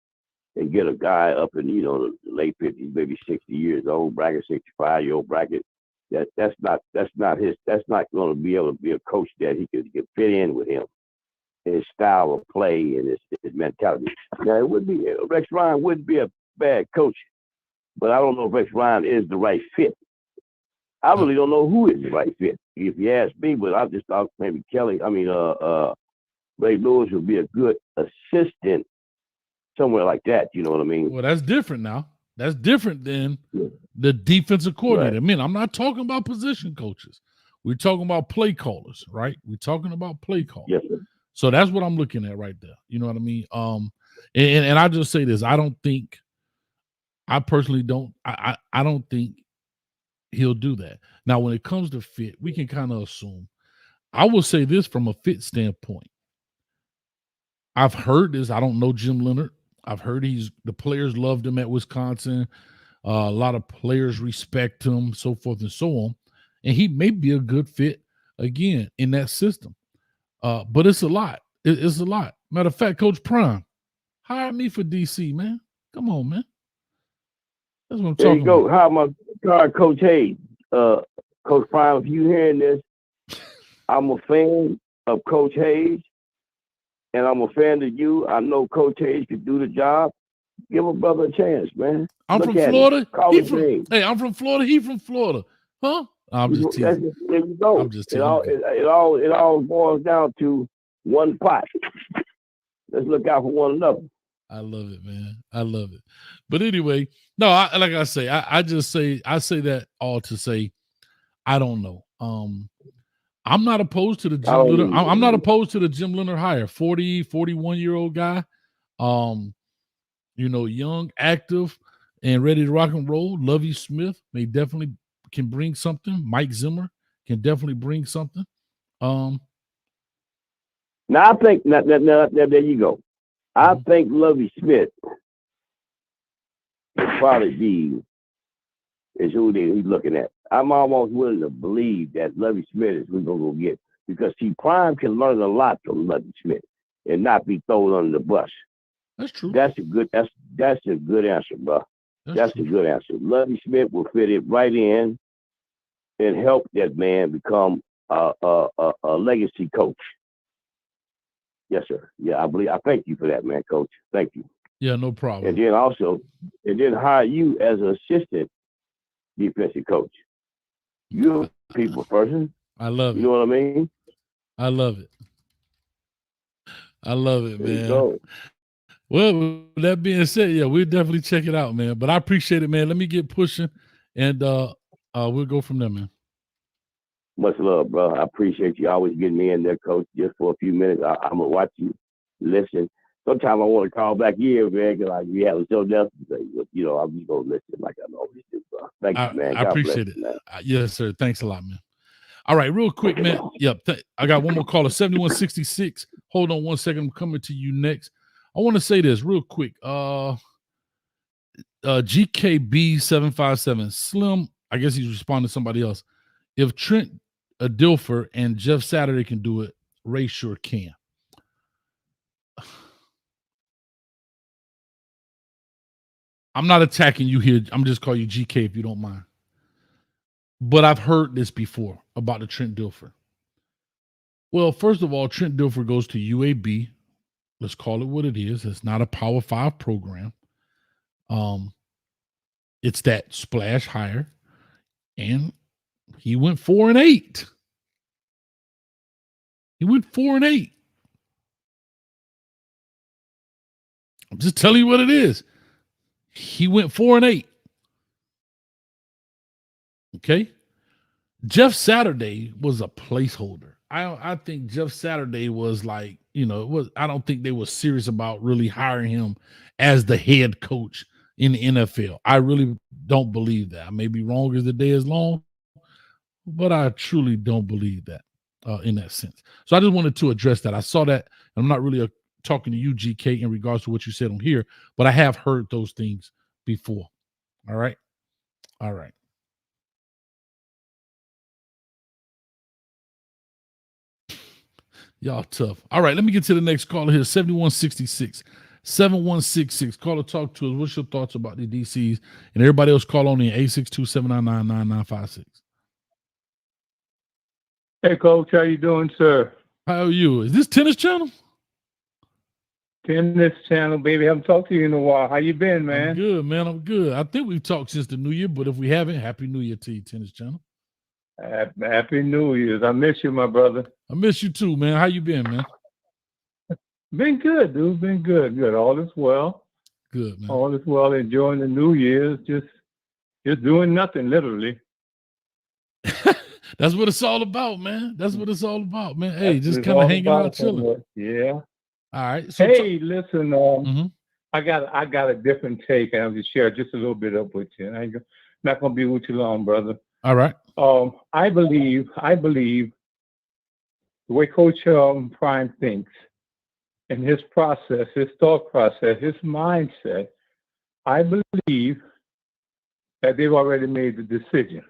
and get a guy up in, the late 50s, maybe 60 years old bracket, 65-year-old bracket. That's not going to be able to be a coach that he could fit in with him, his style of play and his mentality. Now, Rex Ryan wouldn't be a bad coach, but I don't know if Rex Ryan is the right fit. I really don't know who is the right fit, if you ask me, but I just thought maybe Ray Lewis would be a good assistant somewhere like that. You know what I mean? Well, that's different now. That's different than the defensive coordinator. Right. I mean, I'm not talking about position coaches. We're talking about play callers, right? We're talking about play callers. Yes, sir. So that's what I'm looking at right there. You know what I mean? And I just say this. I personally don't think he'll do that. Now, when it comes to fit, we can kind of assume. I will say this from a fit standpoint. I've heard this. I don't know Jim Leonhard. I've heard the players loved him at Wisconsin. A lot of players respect him, so forth and so on. And he may be a good fit, again, in that system. But it's a lot. It's a lot. Matter of fact, Coach Prime, hire me for DC, man. Come on, man. That's what I'm talking about. There you go. How my God, Coach Hayes. Coach Prime, if you hearing this, I'm a fan of Coach Hayes, and I'm a fan of you. I know Coach Hayes can do the job. Give a brother a chance, man. I'm from Florida. I'm from Florida. He from Florida. Huh? I'm just teasing. There you go. I'm just teasing. It all boils down to one pot. Let's look out for one another. I love it, man. I love it. But anyway, no, I say that all to say, I don't know. I'm not opposed to the Jim Leonhard. I'm not opposed to the Jim Leonhard hire. 41-year-old guy. Young, active, and ready to rock and roll. Lovie Smith can bring something. Mike Zimmer can definitely bring something. Now I think now there you go. I think Lovie Smith will probably be is who he's looking at. I'm almost willing to believe that Lovie Smith is who we're gonna go get, because Prime can learn a lot from Lovie Smith and not be thrown under the bus. That's true. That's a good answer, bro. That's a good answer. Lovie Smith will fit it right in and help that man become a legacy coach. Yes, sir. Yeah, I thank you for that, man, Coach. Thank you. Yeah, no problem. And then hire you as an assistant defensive coach. You're a people person. I love You it. know what I mean? I love it. I love it, There you man. go. Well, with that being said, yeah, we'll definitely check it out, man. But I appreciate it, man. Let me get pushing, and we'll go from there, man. Much love, bro. I appreciate you always getting me in there, Coach, just for a few minutes. I'm going to watch you, listen. Sometimes I want to call back in, man, because like, we have something else to say. But, you know, I'm just going to listen like I always do, bro. Thank you, man. I God appreciate bless it. you, man. Yes, sir. Thanks a lot, man. All right, real quick, man. Yep. I got one more caller, 7166. Hold on one second. I'm coming to you next. I want to say this real quick. GKB757. Slim, I guess he's responding to somebody else. If Trent Dilfer and Jeff Saturday can do it, Ray sure can. I'm not attacking you here. I'm just calling you GK if you don't mind. But I've heard this before about the Trent Dilfer. Well, first of all, Trent Dilfer goes to UAB. Let's call it what it is. It's not a Power 5 program. It's that splash hire. And he went 4-8. He went 4-8. I'm just telling you what it is. He went 4-8. Okay. Jeff Saturday was a placeholder. I think Jeff Saturday was like, I don't think they were serious about really hiring him as the head coach in the NFL. I really don't believe that. I may be wrong as the day is long, but I truly don't believe that in that sense. So I just wanted to address that. I saw that, and I'm not really talking to you, GK, in regards to what you said on here, but I have heard those things before. All right. All right. Y'all tough. All right, let me get to the next caller here. 7166. 7166. Caller, talk to us. What's your thoughts about the DCs? And everybody else call on in 862-799-9956. Hey, Coach, how you doing, sir? How are you? Is this Tennis Channel? Tennis Channel, baby. I haven't talked to you in a while. How you been, man? I'm good, man. I'm good. I think we've talked since the New Year, but if we haven't, Happy New Year to you, Tennis Channel. Happy New Year's. I miss you, my brother. I miss you too, man. How you been, man? Been good, dude. Been good. Good. All is well. Good, man. All is well. Enjoying the New Year's. Just doing nothing, literally. That's what it's all about, man. That's what it's all about, man. Hey, just kind of hanging out, chilling. Yeah. All right. So hey, listen. I got a different take, and I'll just share just a little bit up with you. I'm not gonna be with you long, brother. All right. I believe the way Coach Prime thinks and his process, his thought process, his mindset, I believe that they've already made the decision.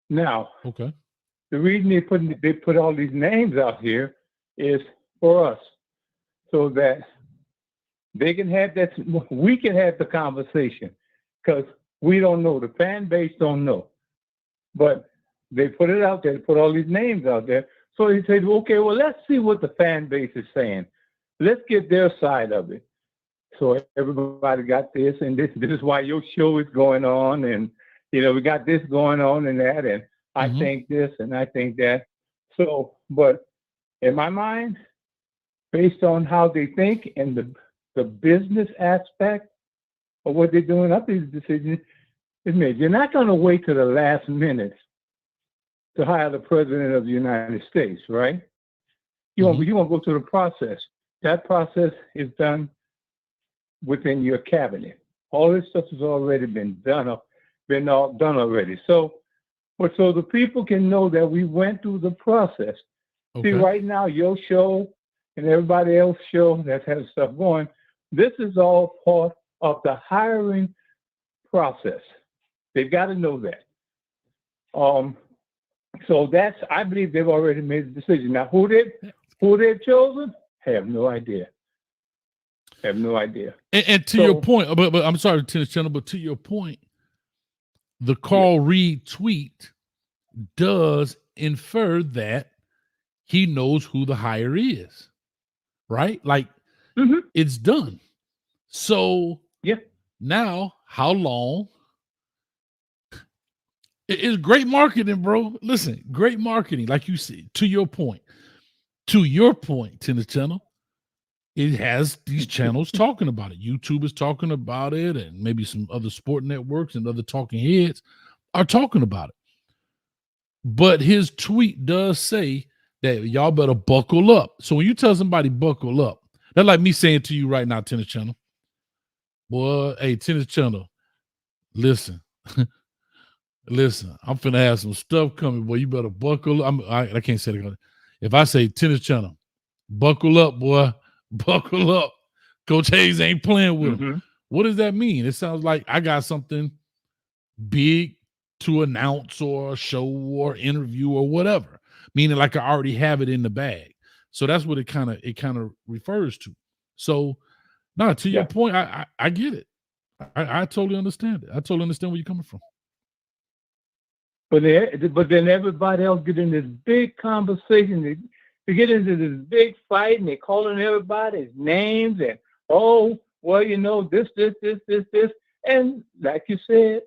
Now, okay. The reason they put all these names out here is for us, so that they can have we can have the conversation, because we don't know, the fan base don't know. But they put it out there, they put all these names out there. So they said, okay, well, let's see what the fan base is saying. Let's get their side of it. So everybody got this, and this is why your show is going on. And, we got this going on and that. And I think this and I think that. So, but in my mind, based on how they think and the business aspect of what they're doing, up these decisions, you're not going to wait to the last minute to hire the president of the United States, right? You want to go through the process. That process is done within your cabinet. All this stuff has already been done already. So the people can know that we went through the process. Okay. See, right now, your show and everybody else's show that has stuff going, this is all part of the hiring process. They've got to know that. So I believe they've already made the decision. Now, who they've chosen, I have no idea. And to your point, but I'm sorry, Tennis Channel, but to your point, the Carl Reed tweet does infer that he knows who the hire is. right? Like Mhm. it's done. So Yeah. now, how long? It's great marketing, bro. Listen, great marketing, like you said. To your point, Tennis Channel. It has these channels talking about it. YouTube is talking about it, and maybe some other sport networks and other talking heads are talking about it. But his tweet does say that y'all better buckle up. So when you tell somebody buckle up, that's like me saying to you right now, Tennis Channel, boy, hey, Tennis Channel, listen, listen, I'm finna have some stuff coming, boy. You better buckle up. I can't say it. If I say Tennis Channel, buckle up, boy, buckle up. Coach Hayes ain't playing with him. Mhm. What does that mean? It sounds like I got something big to announce or show or interview or whatever, meaning like I already have it in the bag. So that's what it kind of refers to. So now to your Yeah. point, I get it. I totally understand it. I totally understand where you're coming from. But then everybody else get in this big conversation. They get into this big fight, and they're calling everybody's names. And well, you know, this. And like you said,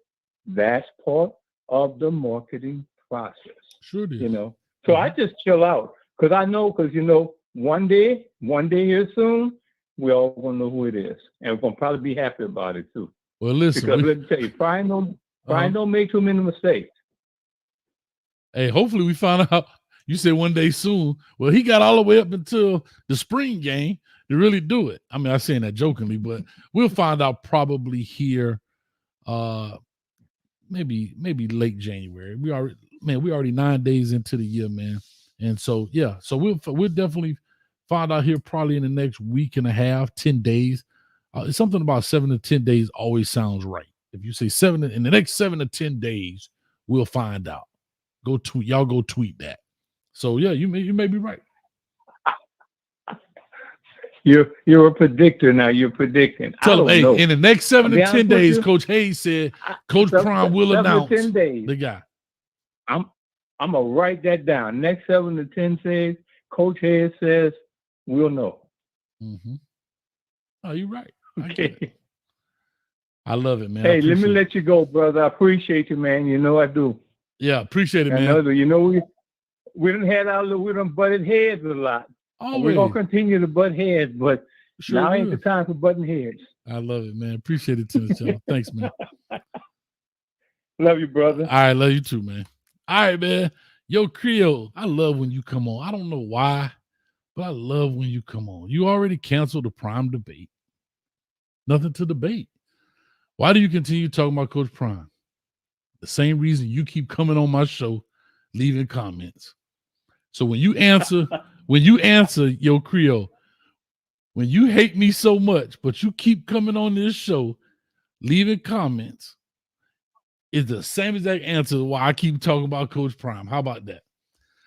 that's part of the marketing process. Sure it is. You know, so I just chill out because you know, one day here soon, we all gonna know who it is, and we're gonna probably be happy about it too. Well, listen, Because let me tell you, Brian don't make too many mistakes. Hey, hopefully we find out. You said one day soon. Well, he got all the way up until the spring game to really do it. I mean, I'm saying that jokingly, but we'll find out probably here, maybe late January. We already 9 days into the year, man. And so yeah, so we'll definitely find out here probably in the next week and a half, 10 days. It's something about 7 to 10 days always sounds right. If you say in the next 7 to 10 days, we'll find out. Go tweet that. So yeah, you may be right. You're a predictor now. You're predicting. Tell him, hey, know. in the next 7 to 10 days, Coach Hayes said Coach Prime will announce 10 days. the guy. I'm gonna write that down. Next 7 to 10 days, Coach Hayes says we'll know. Mm-hmm. Oh, you're right. Okay. I love it, man. Hey, let me let you go, brother. I appreciate you, man. You know I do. Yeah, appreciate it, man. You know we done butted heads a lot. Always. We're gonna continue to butt heads, but now ain't the time for butting heads. I love it, man. Appreciate it, Tennis Channel. Thanks, man. Love you, brother. All right, love you too, man. All right, man. Yo, Creole, I love when you come on. I don't know why, but I love when you come on. You already canceled the Prime debate. Nothing to debate. Why do you continue talking about Coach Prime? The same reason you keep coming on my show, leaving comments. So when you answer, Yo Creole, when you hate me so much, but you keep coming on this show, leaving comments, is the same exact answer why I keep talking about Coach Prime. How about that?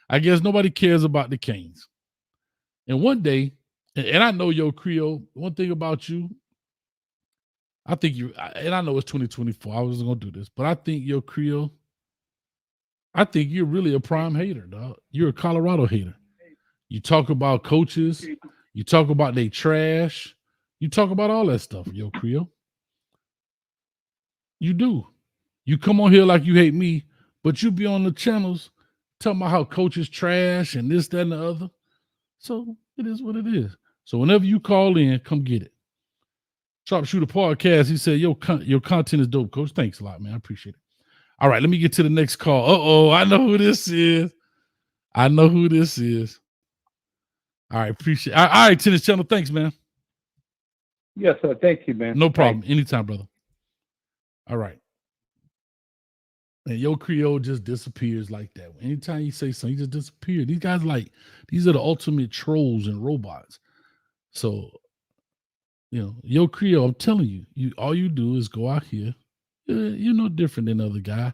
I guess nobody cares about the Canes. And one day, and I know Yo Creole, one thing about you, I think and I know it's 2024. I wasn't going to do this, but I think Yo Creole, I think you're really a Prime hater, dog. You're a Colorado hater. You talk about coaches. You talk about they trash. You talk about all that stuff, Yo Creole. You do. You come on here like you hate me, but you be on the channels talking about how coaches trash and this, that, and the other. So it is what it is. So whenever you call in, come get it. Sharpshooter Podcast, he said, your content is dope, Coach. Thanks a lot, man. I appreciate it. All right, let me get to the next call. I know who this is. All right, appreciate it. All right, Tennis Channel. Thanks, man. Yes, sir. Thank you, man. No problem. Thanks. Anytime, brother. All right. And Yo Creole just disappears like that. Anytime you say something, he just disappears. These guys these are the ultimate trolls and robots. So, Yo Creole, I'm telling you, all you do is go out here. You're no different than the other guy.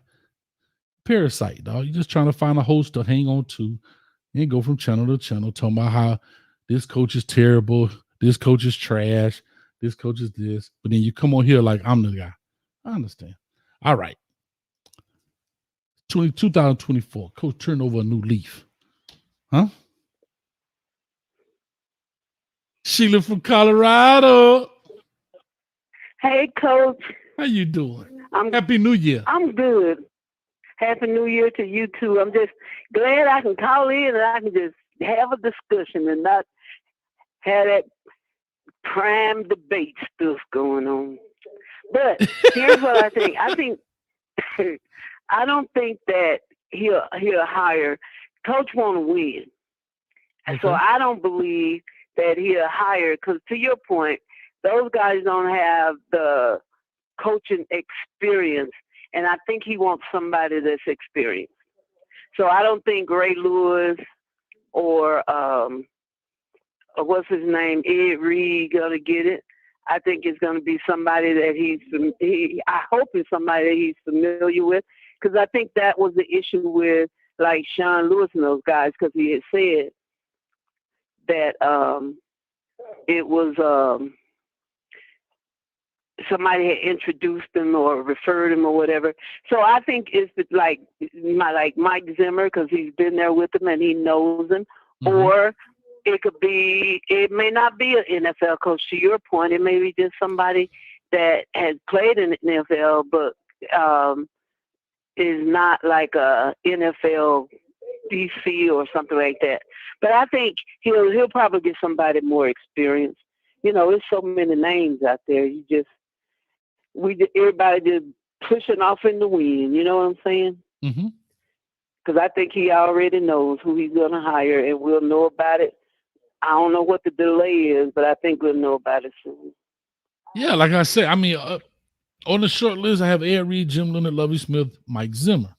Parasite, dog. You're just trying to find a host to hang on to and go from channel to channel talking about how this coach is terrible, this coach is trash, this coach is this. But then you come on here like I'm the guy. I understand. All right. 2024. Coach turned over a new leaf. Huh? Sheila from Colorado. Hey, Coach. How you doing? I'm Happy New Year. I'm good. Happy New Year to you too. I'm just glad I can call in and I can just have a discussion and not have that prime debate stuff going on. But here's what I think. I don't think that he'll hire. Coach want to win. Okay. So I don't believe that he'll hire, because to your point, those guys don't have the coaching experience, and I think he wants somebody that's experienced. So I don't think Ray Lewis or what's his name, Ed Reed, gonna get it. I think it's gonna be somebody that I hope it's somebody that he's familiar with, because I think that was the issue with like Sean Lewis and those guys, because he had said that it was somebody had introduced him or referred him or whatever. So I think it's like Mike Zimmer, because he's been there with him and he knows him. Mm-hmm. Or it may not be an NFL coach, to your point. It may be just somebody that has played in the NFL, but is not like a NFL DC or something like that. But I think he'll probably get somebody more experienced. You know, there's so many names out there. Everybody just pushing off in the wind. You know what I'm saying? Mm-hmm. Because I think he already knows who he's going to hire, and we'll know about it. I don't know what the delay is, but I think we'll know about it soon. Yeah, like I said, I mean, on the short list, I have Ed Reed, Jim Leonard, Lovie Smith, Mike Zimmer.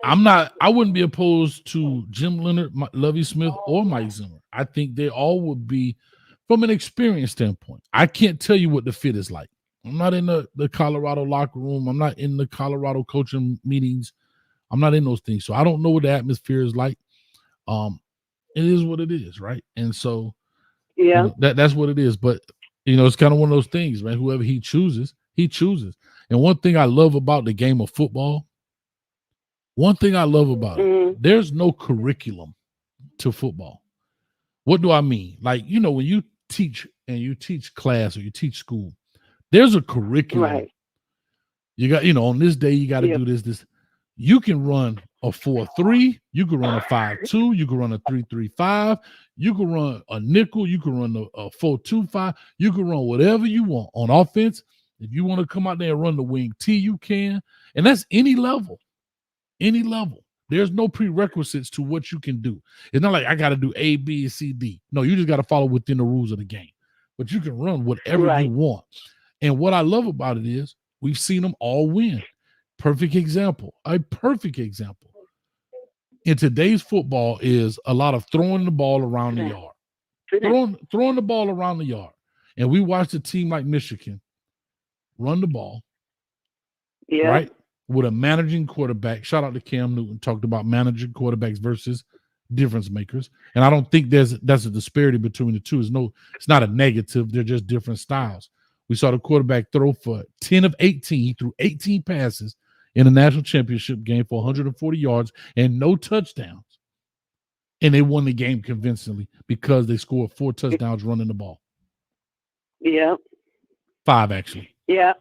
I wouldn't be opposed to Jim Leonard, Lovie Smith, or Mike Zimmer. I think they all would be, from an experience standpoint. I can't tell you what the fit is like. I'm not in the Colorado locker room. I'm not in the Colorado coaching meetings. I'm not in those things. So I don't know what the atmosphere is like. It is what it is, right? And so yeah, you know, that's what it is. But it's kind of one of those things, man. Whoever he chooses, he chooses. And one thing I love about the game of football, it, there's no curriculum to football. What do I mean? Like, when you teach class or you teach school, there's a curriculum. Right. You got, on this day, you got to do this. You can run a 4-3, you can run a 5-2, you can run a 3-3-5, you can run a nickel, you can run a 4-2-5, you can run whatever you want on offense. If you want to come out there and run the wing T, you can. And that's any level. Any level. There's no prerequisites to what you can do. It's not like I got to do A, B, C, D. No, you just got to follow within the rules of the game. But you can run whatever you want. And what I love about it is we've seen them all win. A perfect example in today's football is a lot of throwing the ball around the yard. Throwing the ball around the yard. And we watched a team like Michigan run the ball. Yeah. Right? With a managing quarterback. Shout out to Cam Newton, talked about managing quarterbacks versus difference makers. And I don't think that's a disparity between the two. It's not a negative. They're just different styles. We saw the quarterback throw for 10 of 18. He threw 18 passes in the national championship game for 140 yards and no touchdowns. And they won the game convincingly because they scored 4 touchdowns running the ball. Yeah. 5, actually. Yeah.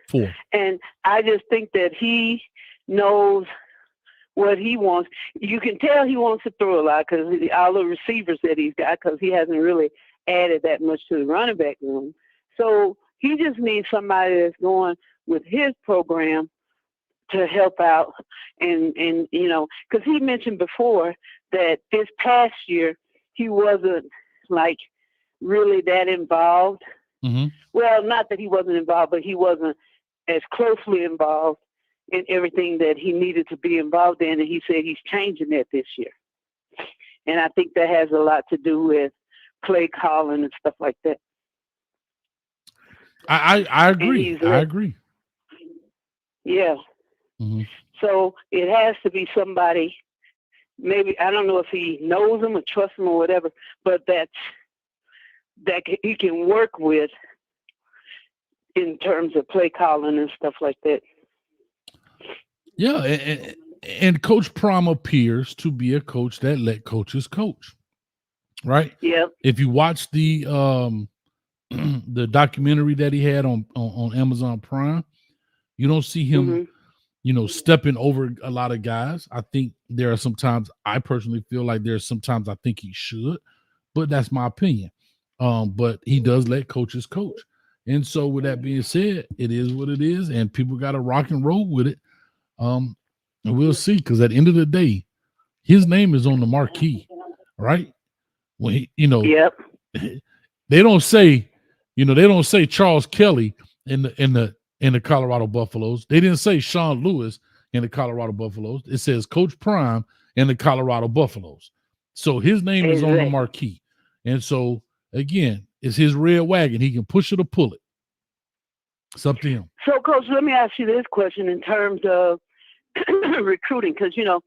4. And I just think that he knows what he wants. You can tell he wants to throw a lot because all the receivers that he's got, because he hasn't really added that much to the running back room. So he just needs somebody that's going with his program to help out. And because he mentioned before that this past year he wasn't like really that involved. Mm-hmm. Well, not that he wasn't involved, but he wasn't as closely involved in everything that he needed to be involved in. And he said he's changing that this year. And I think that has a lot to do with play calling and stuff like that. I agree. I agree. Yeah. Mm-hmm. So it has to be somebody, maybe, I don't know if he knows them or trusts them or whatever, but that he can work with in terms of play calling and stuff like that. Yeah, and Coach Prime appears to be a coach that let coaches coach. right? Yep. If you watch the the documentary that he had on Amazon Prime, you don't see him, Mhm. you know, stepping over a lot of guys. I think there are sometimes, I personally feel like there's sometimes I think he should, but that's my opinion. But he does let coaches coach. And so with that being said, it is what it is, and people got to rock and roll with it. And we'll see, because at the end of the day, his name is on the marquee, right? When he, you know, Yep. they don't say, you know, they don't say Charles Kelly in the Colorado Buffaloes. They didn't say Sean Lewis in the Colorado Buffaloes. It says Coach Prime in the Colorado Buffaloes. So his name is on the Exactly. marquee. And so again, it's his red wagon. He can push it or pull it. It's up to him. So, Coach, let me ask you this question in terms of recruiting, because, you know,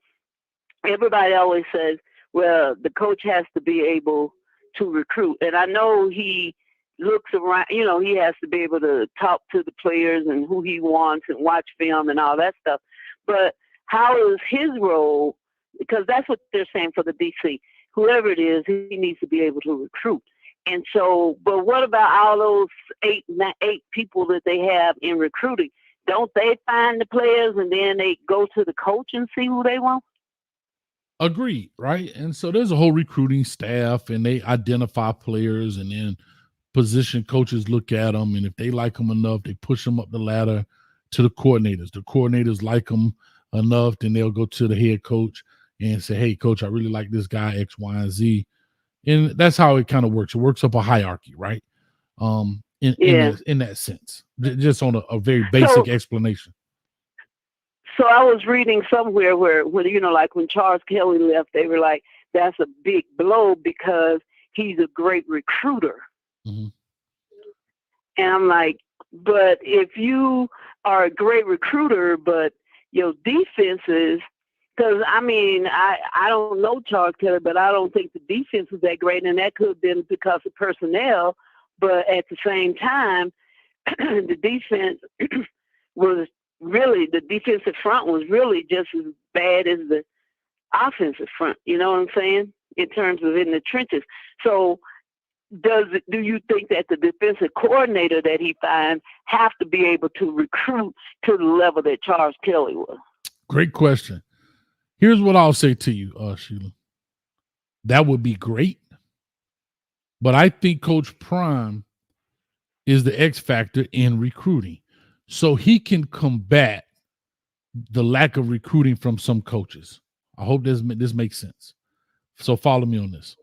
everybody always says, well, the coach has to be able to recruit. And I know he looks around, you know, he has to be able to talk to the players and who he wants and watch film and all that stuff. But how is his role? Because that's what they're saying for the DC. Whoever it is, he needs to be able to recruit. And so, but what about all those eight people that they have in recruiting? Don't they find the players and then they go to the coach and see who they want? Agreed, right? And so there's a whole recruiting staff, and they identify players, and then position coaches look at them, and if they like them enough, they push them up the ladder to the coordinators. The coordinators like them enough, then they'll go to the head coach and say, hey, coach, I really like this guy, X, Y, and Z. And that's how it kind of works. It works up a hierarchy, right? In that sense, just on a very basic explanation. So I was reading somewhere where, you know, like when Charles Kelly left, they were like, that's a big blow because he's a great recruiter. Mm-hmm. And I'm like, but if you are a great recruiter, but your defenses, because I mean, I don't know Charles Kelly, but I don't think the defense was that great, and that could have been because of personnel. But at the same time, the defense was really, the defensive front was really just as bad as the offensive front. You know what I'm saying? In terms of in the trenches. So do you think that the defensive coordinator that he finds have to be able to recruit to the level that Charles Kelly was? Great question. Here's what I'll say to you, Sheila. That would be great. But I think Coach Prime is the X factor in recruiting. So he can combat the lack of recruiting from some coaches. I hope this makes sense. So follow me on this.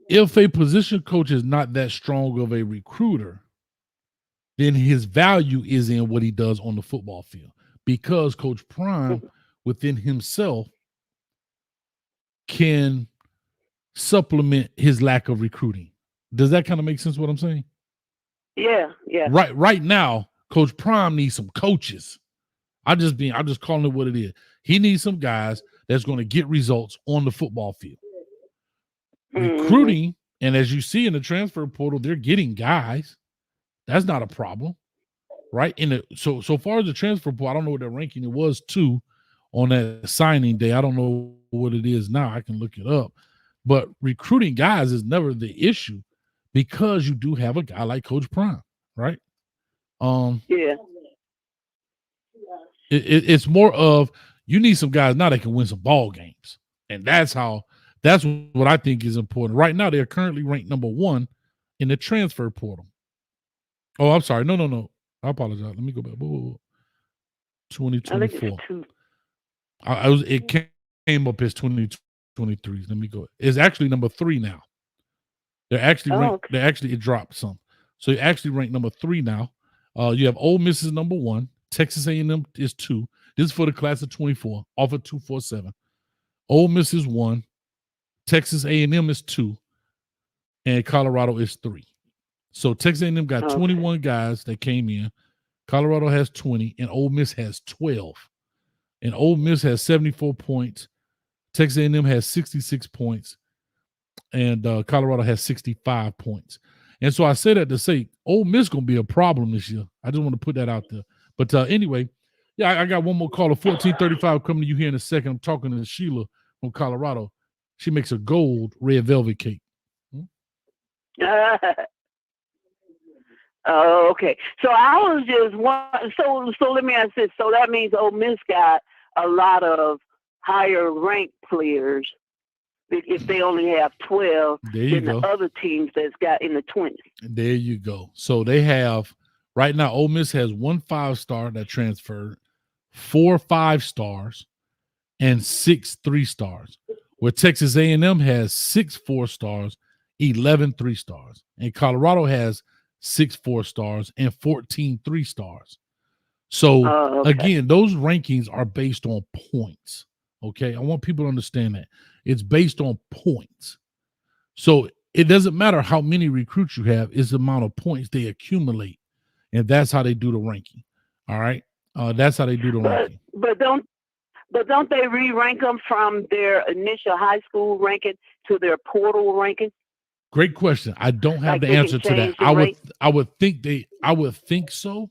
If a position coach is not that strong of a recruiter, then his value is in what he does on the football field. Because Coach Prime within himself can supplement his lack of recruiting. Does that kind of make sense what I'm saying? Yeah. Right now, Coach Prime needs some coaches. I'm just calling it what it is. He needs some guys that's going to get results on the football field. Recruiting, and as you see in the transfer portal, they're getting guys. That's not a problem, right? So far as the transfer portal, I don't know what the ranking it was 2 on that signing day. I don't know what it is now. I can look it up. But recruiting guys is never the issue because you do have a guy like Coach Prime, right? Yeah. It's more of you need some guys now that can win some ball games. And that's what I think is important. Right now, they're currently ranked number 1 in the transfer portal. Oh, I'm sorry. No. I apologize. Let me go back. 2024. It came up as 2023. Let me go. It's actually number 3 now. They're actually ranked. Okay. It dropped some. So it actually ranked number 3 now. You have Ole Miss is number 1. Texas A&M is 2. This is for the class of 24, off of 247. Ole Miss is 1. Texas A&M is 2. And Colorado is 3. So Texas A&M got 21 guys that came in. Colorado has 20, and Ole Miss has 12. And Ole Miss has 74 points. Texas A&M has 66 points. And Colorado has 65 points. And so I say that to say Ole Miss going to be a problem this year. I just want to put that out there. But anyway, yeah, I got one more caller, 1435, coming to you here in a second. I'm talking to Sheila from Colorado. She makes a gold red velvet cake. Oh, okay. So I was just so let me ask this. So that means Ole Miss got a lot of higher ranked players if they only have 12 There you than go. the other teams that's got in the 20s. There you go. So they have right now. Ole Miss has 1 5-star that transferred, 4 5-stars, and 6 3-stars. Where Texas A&M has 6 4-stars, 11 3-stars, and Colorado has 6 4-stars and 14 3-stars. So again, those rankings are based on points. Okay, I want people to understand that it's based on points. So it doesn't matter how many recruits you have; it's the amount of points they accumulate, and that's how they do the ranking. All right, that's how they do the ranking. But don't they re-rank them from their initial high school ranking to their portal ranking? Great question. I don't have the answer to that. I would think so.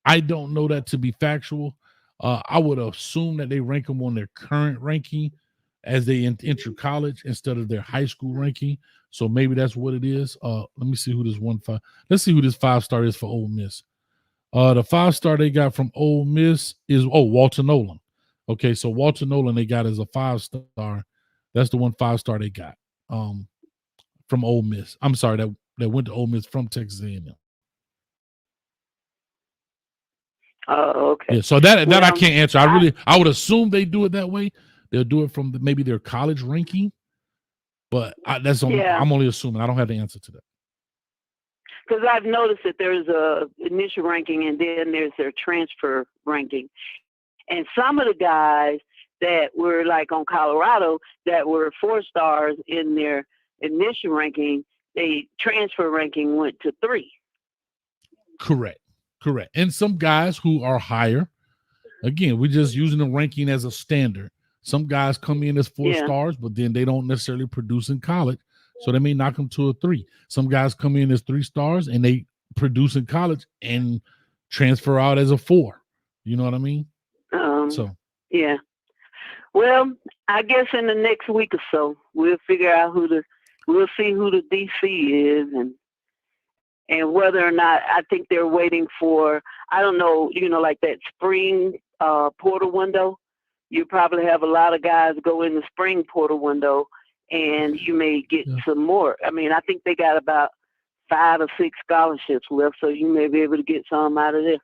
I don't know that to be factual. I would assume that they rank them on their current ranking as they enter college instead of their high school ranking. So maybe that's what it is. Let me see who this 1 5. Let's see who this 5-star is for Ole Miss. The 5-star they got from Ole Miss is Walter Nolan. Okay, so Walter Nolan they got as a 5-star. That's the 1 5-star they got. From Ole Miss. I'm sorry, that went to Ole Miss from Texas A&M. Oh, okay. Yeah, so that I can't answer. I would assume they do it that way. They'll do it from maybe their college ranking, but I'm only assuming. I don't have the answer to that. Because I've noticed that there's a initial ranking and then there's their transfer ranking, and some of the guys that were like on Colorado that were 4-stars in their initial ranking, they transfer ranking went to 3. Correct. And some guys who are higher, again, we're just using the ranking as a standard. Some guys come in as 4 stars, but then they don't necessarily produce in college, so they may knock them to a 3. Some guys come in as 3 stars and they produce in college and transfer out as a 4. You know what I mean? Yeah. Well, I guess in the next week or so, we'll figure out we'll see who the DC is and whether or not. I think they're waiting for, I don't know, like that spring portal window. You probably have a lot of guys go in the spring portal window and you may get some more. I mean, I think they got about 5 or 6 scholarships left, so you may be able to get some out of there.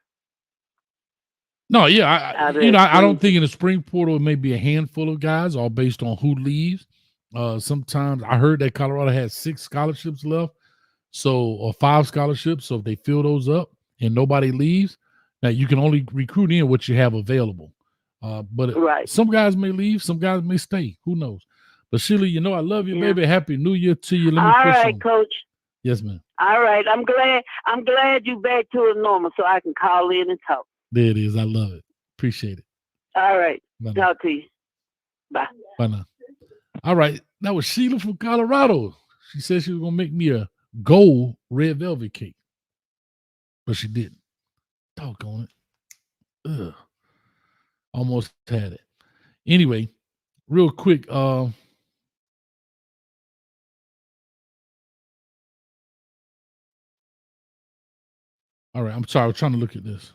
No, yeah, I don't think in the spring portal it may be a handful of guys, all based on who leaves. Sometimes I heard that Colorado has 6 scholarships left, or 5 scholarships. So if they fill those up and nobody leaves, now you can only recruit in what you have available. But some guys may leave, some guys may stay. Who knows? But Sheila, I love you, baby. Happy New Year to you. All right, Coach. Yes, ma'am. All right, I'm glad you back to a normal, so I can call in and talk. There it is. I love it. Appreciate it. All right. Bye Talk to you. Bye. Bye now. All right. That was Sheila from Colorado. She said she was going to make me a gold red velvet cake. But she didn't. Doggone it. Ugh. Almost had it. Anyway, real quick. All right. I'm sorry. I was trying to look at this.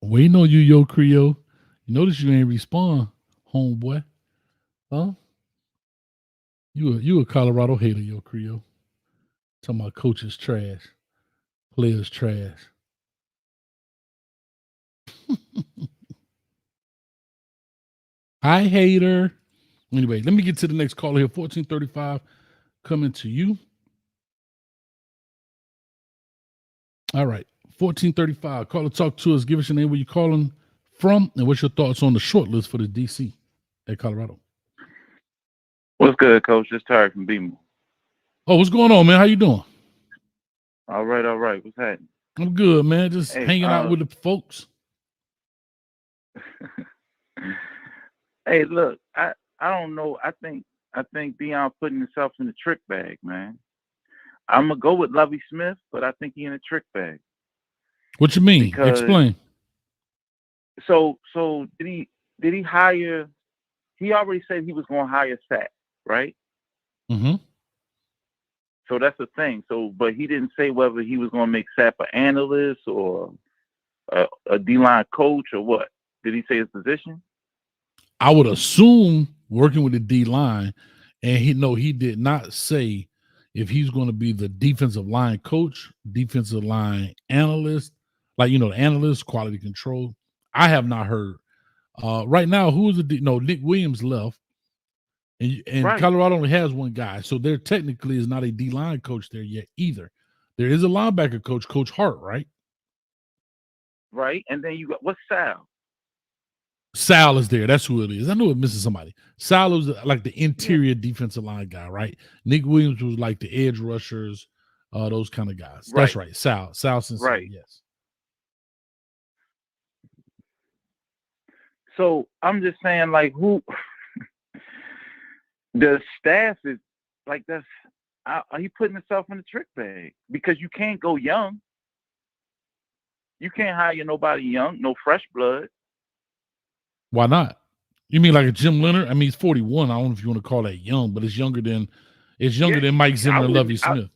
Waiting on you, Yo Creole. You notice you ain't respond, homeboy. Huh? You a Colorado hater, Yo Creole. Talking about coaches trash. Players trash. Hi, hater. Anyway, let me get to the next caller here. 1435 coming to you. All right. 1435. Call and talk to us. Give us your name, where you're calling from, and what's your thoughts on the short list for the DC at Colorado. What's good, Coach? It's Tarek from Beamer. Oh, what's going on, man? How you doing? All right. What's happening? I'm good, man. Just hanging out with the folks. Hey, look, I don't know. I think Deion putting himself in the trick bag, man. I'm gonna go with Lovie Smith, but I think he in a trick bag. What you mean? Because- Explain. So did he hire? He already said he was going to hire Sapp, right? Mm-hmm. So that's the thing. So, but he didn't say whether he was going to make Sapp an analyst or a D-line coach or what. Did he say his position? I would assume working with the D-line, and he did not say if he's going to be the defensive line coach, defensive line analyst, like, the analyst, quality control. I have not heard. Right now, who is Nick Williams left, and Right. Colorado only has one guy, so there technically is not a D-line coach there yet either. There is a linebacker coach, Coach Hart, right? Right. And then you got, what's Sal? Sal is there. That's who it is. I knew it missing somebody. Sal was like the interior defensive line guy, right? Nick Williams was like the edge rushers, those kind of guys. Right. That's right. Sal Sincere, Right. yes. So I'm just saying, like, who the staff is like, that's he putting himself in the trick bag because you can't go young. You can't hire nobody young, no fresh blood. Why not? You mean like a Jim Leonard? I mean, he's 41. I don't know if you want to call that young, but it's younger than Mike Zimmer and Lovie Smith.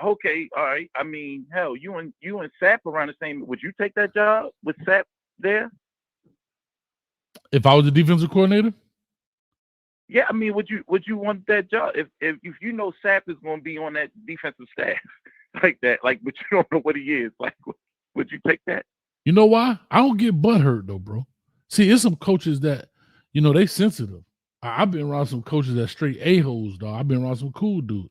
Okay, all right. I mean, hell, you and Sapp around the same. Would you take that job with Sapp there? If I was the defensive coordinator? Yeah, I mean, would you want that job if you know Sapp is going to be on that defensive staff like that, like, but you don't know what he is, like, would you take that? You know why? I don't get butthurt though, bro. See, it's some coaches that, they sensitive. I've been around some coaches that straight a-holes, dog. I've been around some cool dudes.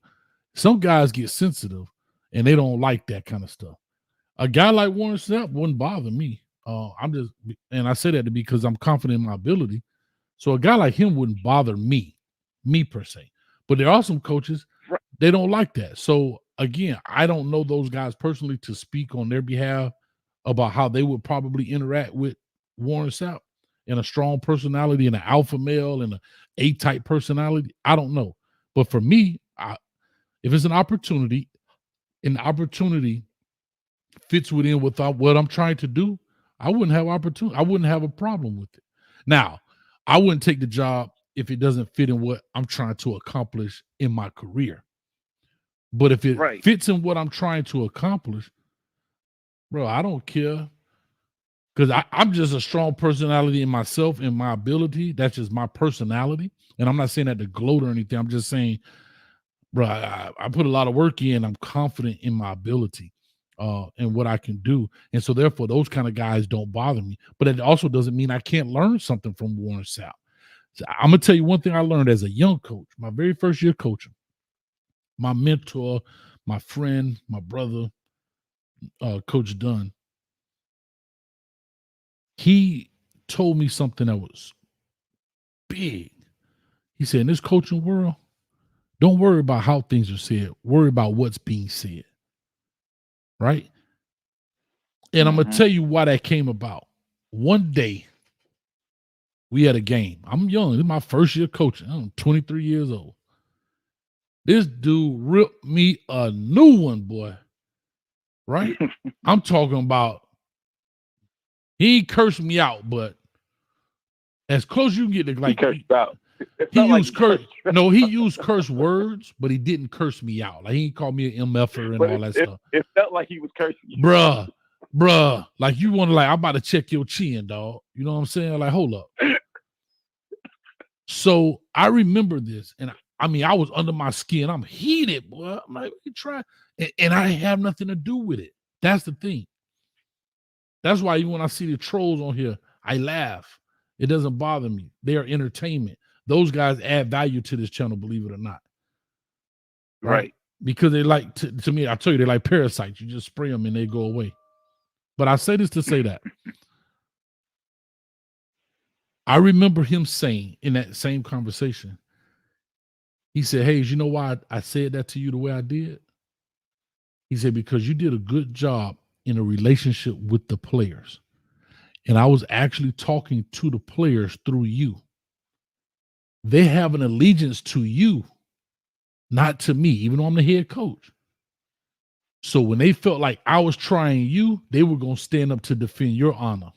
Some guys get sensitive and they don't like that kind of stuff. A guy like Warren Sapp wouldn't bother me. And I say that because I'm confident in my ability. So a guy like him wouldn't bother me per se. But there are some coaches, they don't like that. So again, I don't know those guys personally to speak on their behalf about how they would probably interact with Warren Sapp and a strong personality and an alpha male and an A-type personality. I don't know. But for me, if it's an opportunity, and the opportunity fits within what I'm trying to do, I wouldn't have opportunity. I wouldn't have a problem with it. Now, I wouldn't take the job if it doesn't fit in what I'm trying to accomplish in my career. But if it fits in what I'm trying to accomplish, bro, I don't care. Because I'm just a strong personality in myself and my ability. That's just my personality. And I'm not saying that to gloat or anything. I'm just saying, bro, I put a lot of work in. I'm confident in my ability and what I can do. And so therefore, those kind of guys don't bother me. But it also doesn't mean I can't learn something from Warren Sapp. So I'm going to tell you one thing I learned as a young coach, my very first year coaching. My mentor, my friend, my brother, Coach Dunn, he told me something that was big. He said, in this coaching world, don't worry about how things are said. Worry about what's being said. Right? And I'm going to tell you why that came about. One day, we had a game. I'm young. This is my first year coaching. I'm 23 years old. This dude ripped me a new one, boy. Right? I'm talking about, he cursed me out, but as close as you can get to, like, He cursed out. He used he used curse words, but he didn't curse me out. Like, he called me an MFer and all that stuff. It felt like he was cursing you. Bruh. Like, you want to, like, I'm about to check your chin, dog. You know what I'm saying? Like, hold up. So I remember this, and I mean, I was under my skin. I'm heated, boy. I'm like, we try, and I have nothing to do with it. That's the thing. That's why even when I see the trolls on here, I laugh. It doesn't bother me. They are entertainment. Those guys add value to this channel, believe it or not. Right. Because they like, to me, I tell you, they're like parasites. You just spray them and they go away. But I say this to say that. I remember him saying in that same conversation, he said, hey, you know why I said that to you the way I did? He said, because you did a good job in a relationship with the players. And I was actually talking to the players through you. They have an allegiance to you, not to me, even though I'm the head coach. So when they felt like I was trying you, they were going to stand up to defend your honor.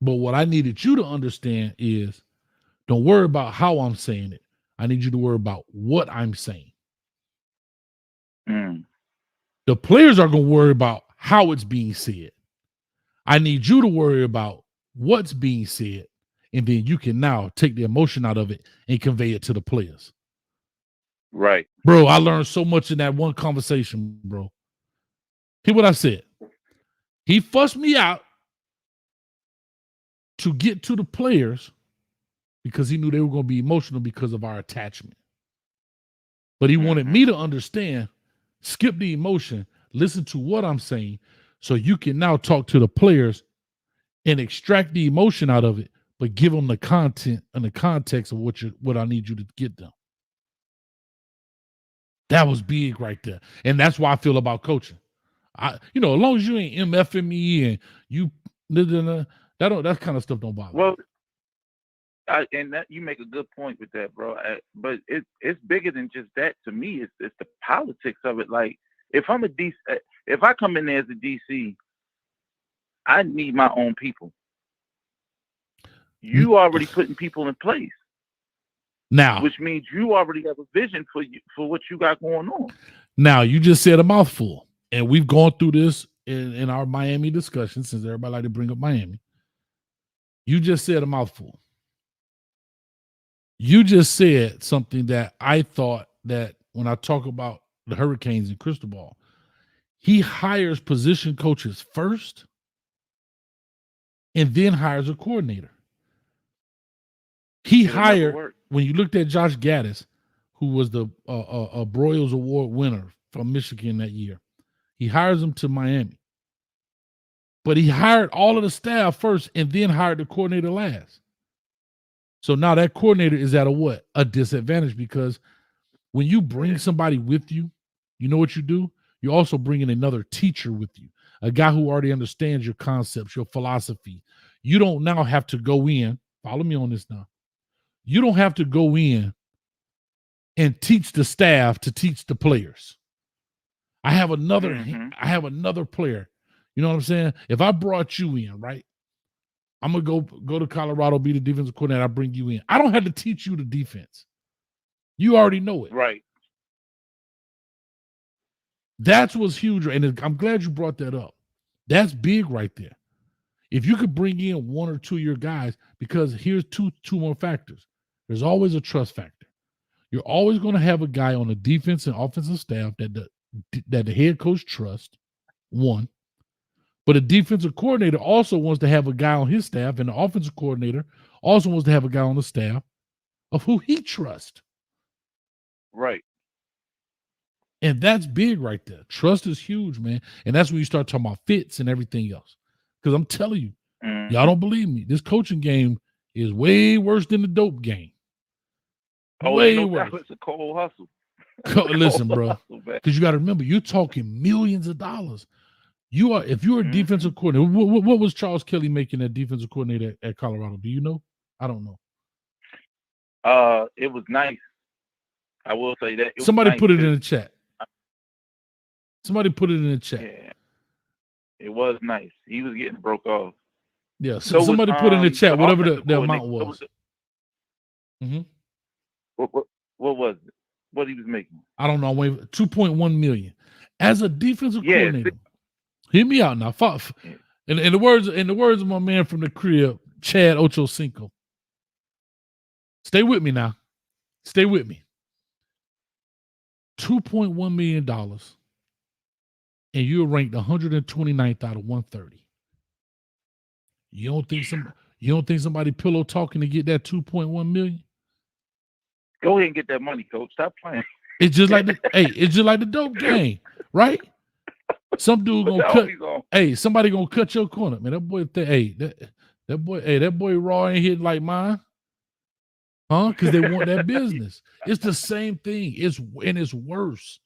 But what I needed you to understand is don't worry about how I'm saying it. I need you to worry about what I'm saying. The players are going to worry about how it's being said. I need you to worry about what's being said, and then you can now take the emotion out of it and convey it to the players. Right. Bro, I learned so much in that one conversation, bro. Hear what I said. He fussed me out to get to the players because he knew they were going to be emotional because of our attachment. But he wanted me to understand, skip the emotion, listen to what I'm saying, so you can now talk to the players and extract the emotion out of it, but give them the content and the context of what I need you to get them. That was big right there. And that's why I feel about coaching. As long as you ain't MFing me and you that kind of stuff don't bother me. Well, you make a good point with that, bro. But it's bigger than just that. To me, it's the politics of it. Like if I come in there as a DC, I need my own people. You already putting people in place now, which means you already have a vision for what you got going on. Now, you just said a mouthful, and we've gone through this in our Miami discussion, since everybody like to bring up Miami. You just said a mouthful. You just said something that I thought that when I talk about the Hurricanes and Cristobal, he hires position coaches first and then hires a coordinator. He hired, when you looked at Josh Gaddis, who was the Broyles Award winner from Michigan that year, he hires him to Miami. But he hired all of the staff first and then hired the coordinator last. So now that coordinator is at a disadvantage, because when you bring somebody with you, you know what you do? You also bring in another teacher with you, a guy who already understands your concepts, your philosophy. You don't now have to go in, follow me on this now. You don't have to go in and teach the staff to teach the players. I have another player. You know what I'm saying? If I brought you in, right? I'm gonna go to Colorado, be the defensive coordinator. I bring you in. I don't have to teach you the defense. You already know it. Right. That's what's huge, and I'm glad you brought that up. That's big right there. If you could bring in one or two of your guys, because here's two more factors. There's always a trust factor. You're always going to have a guy on the defense and offensive staff that the head coach trusts, one. But a defensive coordinator also wants to have a guy on his staff, and the offensive coordinator also wants to have a guy on the staff of who he trusts. Right. And that's big right there. Trust is huge, man. And that's when you start talking about fits and everything else. Because I'm telling you, y'all don't believe me. This coaching game is way worse than the dope game. Way worse. It's a cold hustle. Listen, bro, because you got to remember, you're talking millions of dollars. If you're a defensive coordinator, what was Charles Kelly making that defensive coordinator at Colorado? Do you know? I don't know. It was nice. I will say that. Somebody put it in the chat. Somebody put it in the chat. Yeah. It was nice. He was getting broke off. Yeah. So somebody put in the chat whatever the amount was. What was it? What he was making? I don't know. 2.1 million as a defensive coordinator. Hear me out now. In the words of my man from the crib, Chad Ochocinco. Stay with me now. Stay with me. $2.1 million, and you're ranked 129th out of 130. You don't think somebody pillow talking to get that 2.1 million? Go ahead and get that money, coach. Stop playing. It's just like the dope game, right? Some dude gonna cut. Hey, somebody gonna cut your corner, man. That boy, that boy raw ain't hitting like mine, huh? Because they want that business. It's the same thing. It's worse.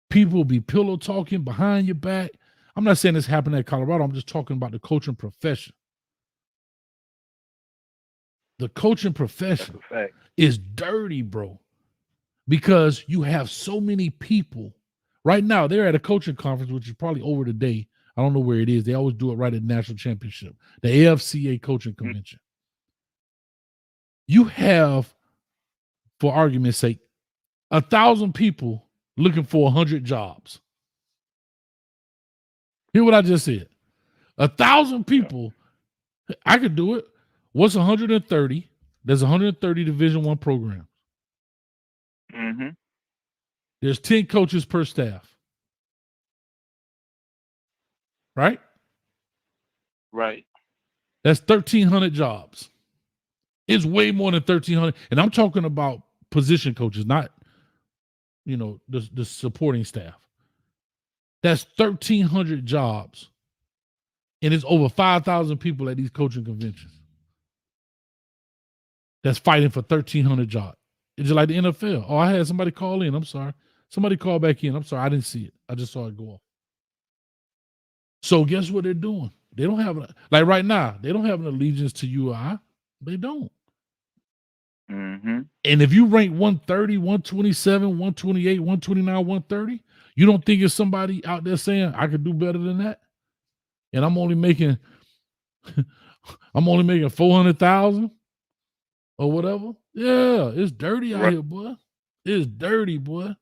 People be pillow talking behind your back. I'm not saying this happened at Colorado. I'm just talking about the coaching profession. The coaching profession is dirty, bro, because you have so many people. Right now, they're at a coaching conference, which is probably over today. I don't know where it is. They always do it right at the national championship, the AFCA coaching convention. You have, for argument's sake, 1,000 people looking for 100 jobs. Hear what I just said. 1,000 people. I could do it. What's 130? There's 130 Division I programs. Mm-hmm. There's 10 coaches per staff. Right? Right. That's 1,300 jobs. It's way more than 1,300. And I'm talking about position coaches, not, the supporting staff. That's 1,300 jobs. And it's over 5,000 people at these coaching conventions that's fighting for 1,300 jobs. It's just like the NFL. Oh, I had somebody call in. I'm sorry. Somebody called back in. I'm sorry. I didn't see it. I just saw it go off. So guess what they're doing? They don't have, like right now, they don't have an allegiance to UI. They don't. Mm-hmm. And if you rank 130, 127, 128, 129, 130, you don't think it's somebody out there saying, I could do better than that? And I'm only making 400,000 or whatever. Yeah, it's dirty out here, boy. It's dirty, boy.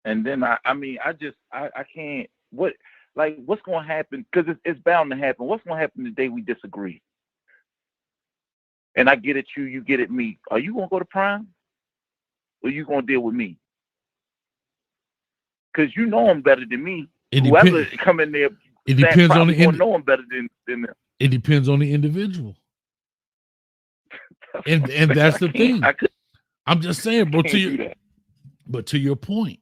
And then I can't. What's going to happen? Because it's bound to happen. What's going to happen the day we disagree? And I get at you, you get at me. Are you going to go to Prime? Or you going to deal with me? Because you know I'm better than me. Whoever come in there, it depends on the know I'm better than them. It depends on the individual. And that's the thing. I'm just saying, bro, to your point.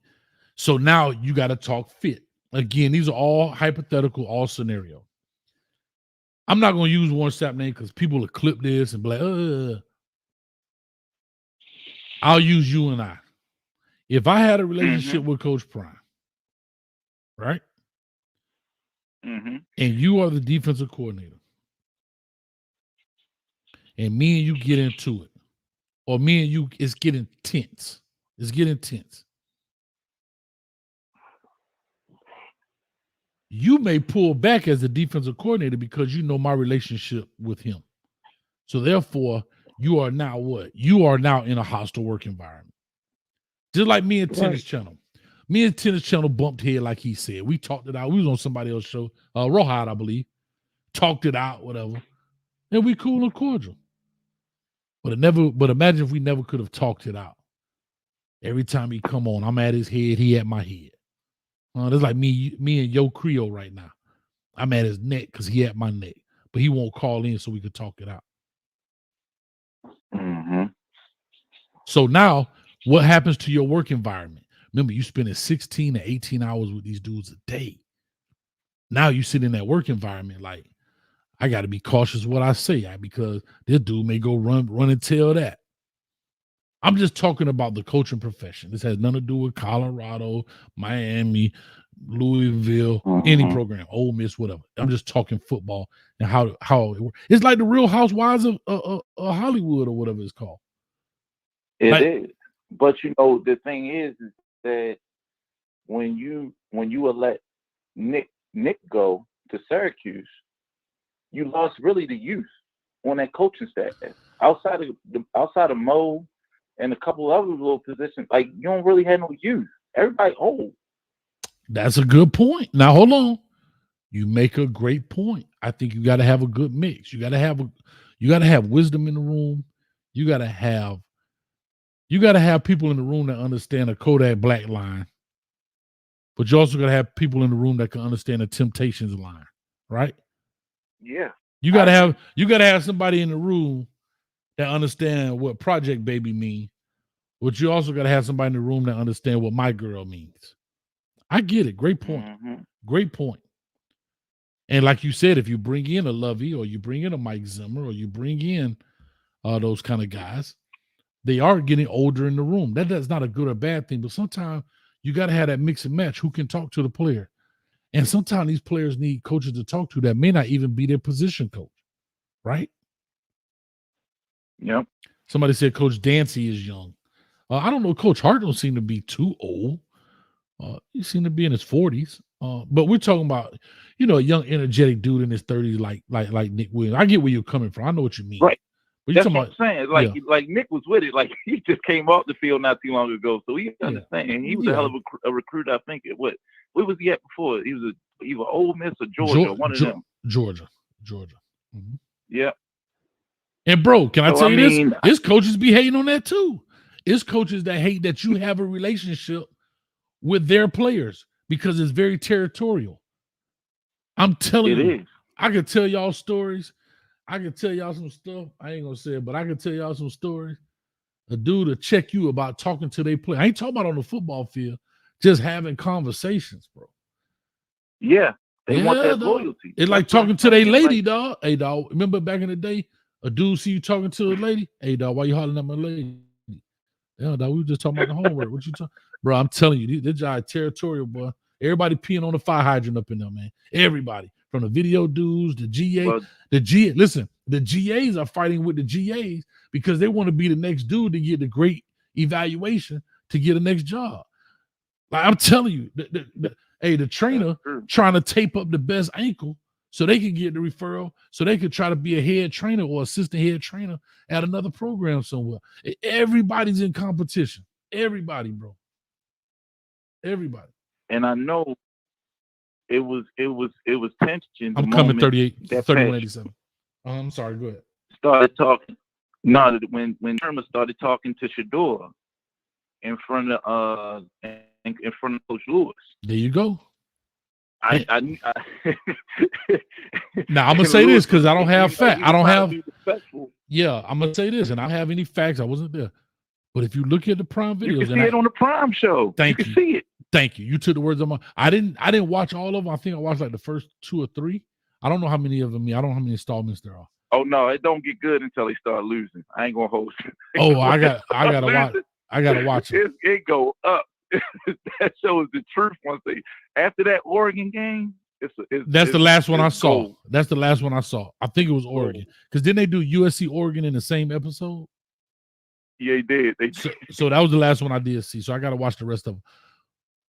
So now you got to talk fit. Again, these are all hypothetical, all scenario. I'm not going to use Warren Sapp name because people will clip this and be like, I'll use you and I. If I had a relationship with Coach Prime, right? Mm-hmm. And you are the defensive coordinator, and me and you get into it, or me and you, it's getting tense. It's getting tense. You may pull back as the defensive coordinator because you know my relationship with him. So therefore, you are now what? You are now in a hostile work environment. Just like me and Tennis Channel. Me and Tennis Channel bumped head like he said. We talked it out. We was on somebody else's show, Rohad, I believe. Talked it out, whatever. And we cool and cordial. But imagine if we never could have talked it out. Every time he come on, I'm at his head, he at my head. That's like me and Yo Creole right now. I'm at his neck because he at my neck. But he won't call in so we could talk it out. Mm-hmm. So now, what happens to your work environment? Remember, you spending 16 to 18 hours with these dudes a day. Now you sit in that work environment like, I got to be cautious what I say because this dude may go run and tell that. I'm just talking about the coaching profession. This has nothing to do with Colorado, Miami, Louisville, any program, Ole Miss, whatever. I'm just talking football and how it works. It's like the Real Housewives of Hollywood or whatever it's called. It is. But the thing is that when you let Nick go to Syracuse, you lost really the youth on that coaching staff. Outside of Mo and a couple other little positions, like you don't really have no youth. Everybody old. That's a good point. Now hold on. You make a great point. I think you got to have a good mix. You got to have wisdom in the room. You got to have people in the room that understand a Kodak Black line. But you also got to have people in the room that can understand the Temptations line, right? Yeah. You got to have somebody in the room that understand what Project Baby mean. But you also got to have somebody in the room that understand what My Girl means. I get it. Great point. Mm-hmm. Great point. And like you said, if you bring in a Lovey or you bring in a Mike Zimmer or you bring in those kind of guys, they are getting older in the room. That's not a good or bad thing, but sometimes you got to have that mix and match. Who can talk to the player? And sometimes these players need coaches to talk to that may not even be their position coach, right? Yep. Somebody said Coach Dancy is young. I don't know. Coach Hart don't seem to be too old. He seemed to be in his 40s. But we're talking about, you know, a young, energetic dude in his 30s, like Nick Williams. I get where you're coming from. I know what you mean. Right. But you're That's talking what I'm saying. yeah. Like Nick was with it. Like he just came off the field not too long ago, so he understands. And he was a hell of a recruiter. I think where was he at before? He was either Ole Miss or Georgia, one of them. Georgia. Mm-hmm. Yeah. And bro, can I tell you mean, this? His coaches be hating on that too. It's coaches that hate that you have a relationship with their players because it's very territorial. I'm telling you, is. I could tell y'all stories. I could tell y'all some stuff. I ain't gonna say it, but I could tell y'all some stories. A dude will check you about talking to their player. I ain't talking about on the football field, just having conversations, bro. Yeah, they want that loyalty. It's like talking to their lady, dog. Hey, dog, remember back in the day, a dude see you talking to a lady? Hey, dog, why you hollering at my lady? Yeah, dog, we were just talking about the homework. What you talking? Bro, I'm telling you, this guy territorial, boy. Everybody peeing on the fire hydrant up in there, man. Everybody. From the video dudes, the GA, listen, the GAs are fighting with the GAs because they want to be the next dude to get the great evaluation to get a next job. Like I'm telling you, the trainer trying to tape up the best ankle so they can get the referral, so they could try to be a head trainer or assistant head trainer at another program somewhere. Everybody's in competition. Everybody, bro. Everybody. And I know it was tension. I'm coming 38, 3187. I'm sorry, go ahead. Started talking. No, when Sherman started talking to Shedeur in front of Coach Lewis. There you go. I now I'm gonna say this because I don't have facts. I don't have. Yeah, I'm gonna say this, and I don't have any facts. I wasn't there, but if you look at the Prime videos, you can see it on the Prime show. Thank you. You can see it. Thank you. You took the words of my. I didn't watch all of them. I think I watched like the first 2 or 3. I don't know how many of them. I don't know how many installments there are. Oh no, it don't get good until they start losing. I ain't gonna hold you. Oh, I gotta watch. I gotta watch it. It go up. That shows the truth once they after that Oregon game. That's the last one I saw. That's the last one I saw. I think it was Oregon because didn't they do USC Oregon in the same episode? Yeah, they did. They did. So that was the last one I did see. So I gotta watch the rest of them.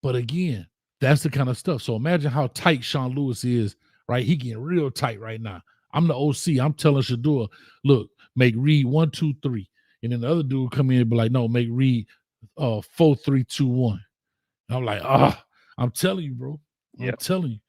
But again, that's the kind of stuff. So imagine how tight Sean Lewis is, right? He getting real tight right now. I'm the OC. I'm telling Shedeur, look, make Reed 1, 2, 3. And then the other dude come in and be like, no, make Reed 4, 3, 2, 1. And I'm like, I'm telling you, bro. I'm telling you.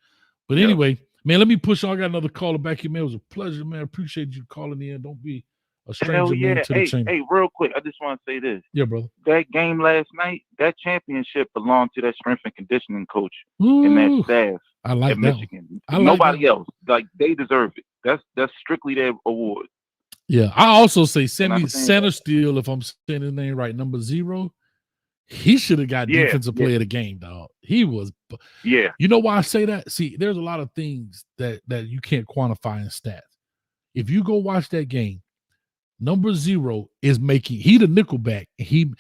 But anyway, man, let me push on. I got another caller back here, man. It was a pleasure, man. I appreciate you calling in. Don't be a stranger, man, to the chamber. Hey, real quick, I just want to say this. Yeah, brother. That game last night, that championship belonged to that strength and conditioning coach and that staff at Michigan. Nobody else. Like, they deserve it. That's strictly their award. Yeah, I also say Center Steele, if I'm saying his name right, number 0. He should have got defensive player of the game, dog. He was. Yeah. You know why I say that? See, there's a lot of things that you can't quantify in stats. If you go watch that game, number 0 is he the nickelback. He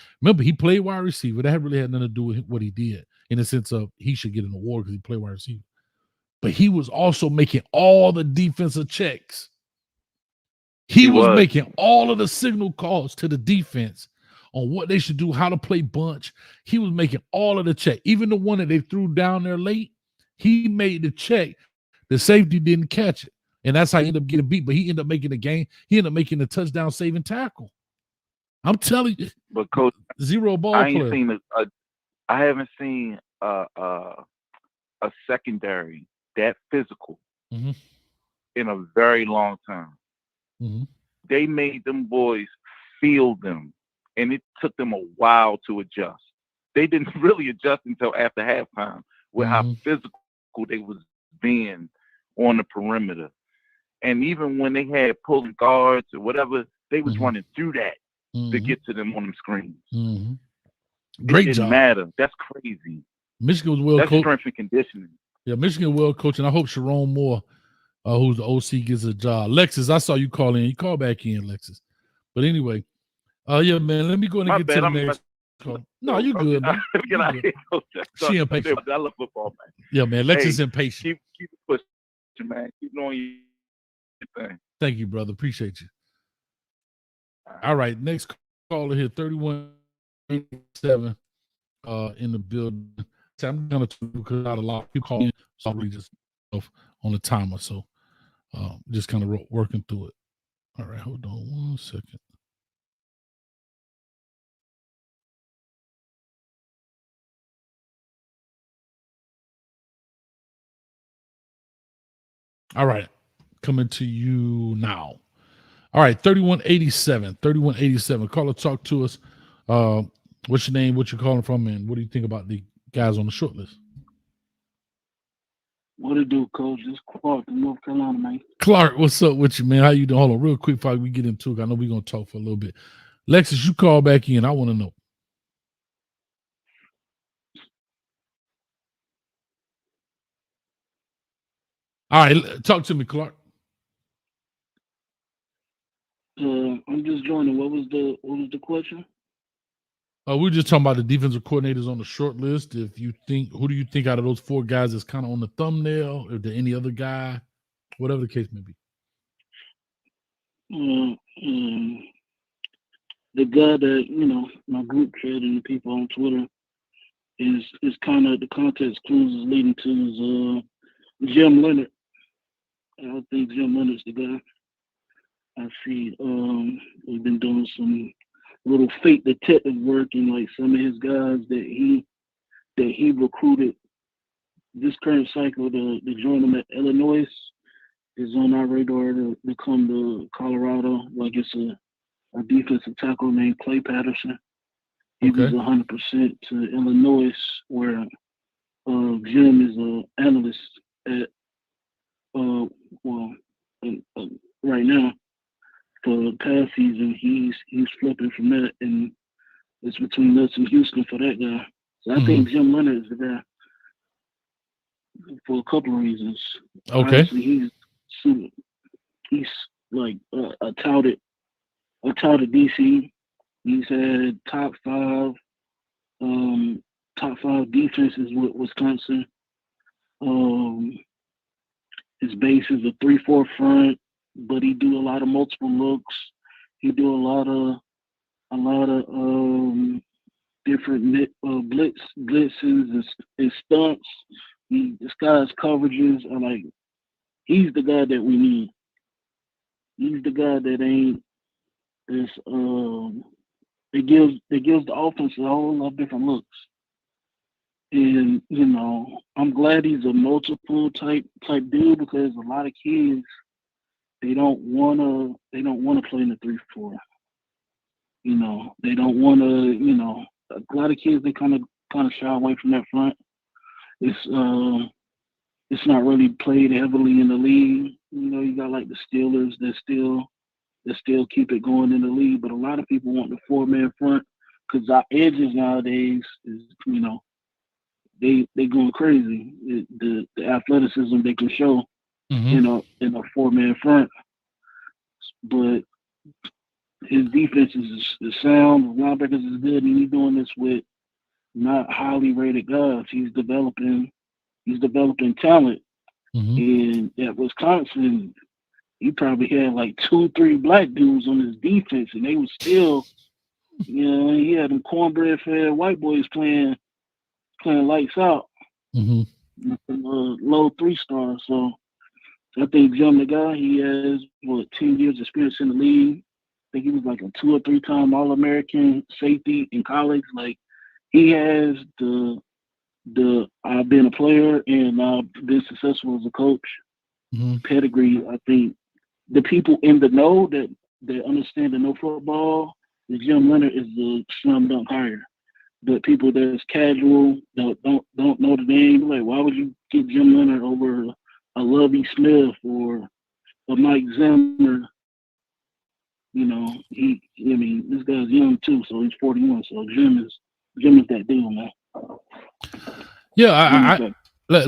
played wide receiver. That really had nothing to do with what he did in the sense of he should get an award because he played wide receiver. But he was also making all the defensive checks. He was making all of the signal calls to the defense on what they should do, how to play bunch. He was making all of the check. Even the one that they threw down there late, he made the check. The safety didn't catch it. And that's how he ended up getting beat. But he ended up making the game. He ended up making the touchdown saving tackle. I'm telling you. But Coach, 0 ball player. I haven't seen a secondary that physical in a very long time. Mm-hmm. They made them boys feel them. And it took them a while to adjust. They didn't really adjust until after halftime with how physical they was being on the perimeter. And even when they had pulling guards or whatever, they was running through that to get to them on them screens. Great job. It didn't matter. That's crazy. Michigan was well coached. That's strength and conditioning. Yeah, Michigan well coached, and I hope Sharon Moore, who's the OC, gets a job. Lexus, I saw you call in. You call back in, Lexus. But anyway, yeah, man, let me go and get to the next call. No, you good, man. She impatient. I love football, man. Yeah, man, Lexus impatient. Keep pushing, man. Keep doing your thing. Thank you, brother. Appreciate you. All right, next caller here, 3187 in the building. I'm gonna because not a lot of people call in, so I'm really just on the timer. So just kind of working through it. All right, hold on 1 second. All right, coming to you now. All right, 3187. 3187. Caller, talk to us. What's your name? What you calling from? And what do you think about the guys on the short list? What it do, Coach? This Clark in North Carolina, man. Clark, what's up with you, man? How you doing? Hold on, real quick before we get into it. I know we're gonna talk for a little bit. Lexus, you call back in. I want to know. All right, talk to me, Clark. I'm just joining. What was the question? We're just talking about the defensive coordinators on the short list. If you think, who do you think out of those four guys is kind of on the thumbnail? If there any other guy, whatever the case may be. The guy that my group chat and the people on Twitter is kind of the context clues is leading to is Jim Leonard. I think Jim Leonard's the guy. I see. We've been doing some little fake detective work, and like some of his guys that he recruited this current cycle to join him at Illinois is on our radar to come to Colorado. Like it's a defensive tackle named Clay Patterson. He was 100% to Illinois, where Jim is an analyst at right now. For the past season, he's flipping from that, and it's between us and Houston for that guy. So I think Jim Leonard is the guy for a couple of reasons. Okay, obviously, he's like a touted DC. He's had top five defenses with Wisconsin. His base is a 3-4 front, but he do a lot of multiple looks. He do a lot of different blitzes and stunts. This guy's coverages are like, he's the guy that we need. He's the guy that ain't this. It gives the offense a whole lot of different looks. And I'm glad he's a multiple type dude, because a lot of kids they don't wanna play in the 3-4. They don't wanna. A lot of kids they kind of shy away from that front. It's not really played heavily in the league. You got like the Steelers that still keep it going in the league, but a lot of people want the 4-man front, because our edges nowadays is they going crazy. The athleticism they can show in a 4-man front, but his defense is sound. His linebackers is good, and he's doing this with not highly rated guys. He's developing talent. And at Wisconsin, he probably had like 2-3 black dudes on his defense, and they was still, he had them cornbread-fed white boys playing lights out. Low 3-star. So I think Jim, the guy, he has 10 years experience in the league. I think he was like a 2 or 3-time All-American safety in college. Like, he has the I've been a player and I've been successful as a coach pedigree. I think the people in the know that understand the no football, the Jim Leonard is the slam dunk hire. But people that's casual, don't know the name, like, why would you get Jim Leonard over a Lovie Smith or a Mike Zimmer? This guy's young too, so he's 41. So Jim is that deal, man. Yeah,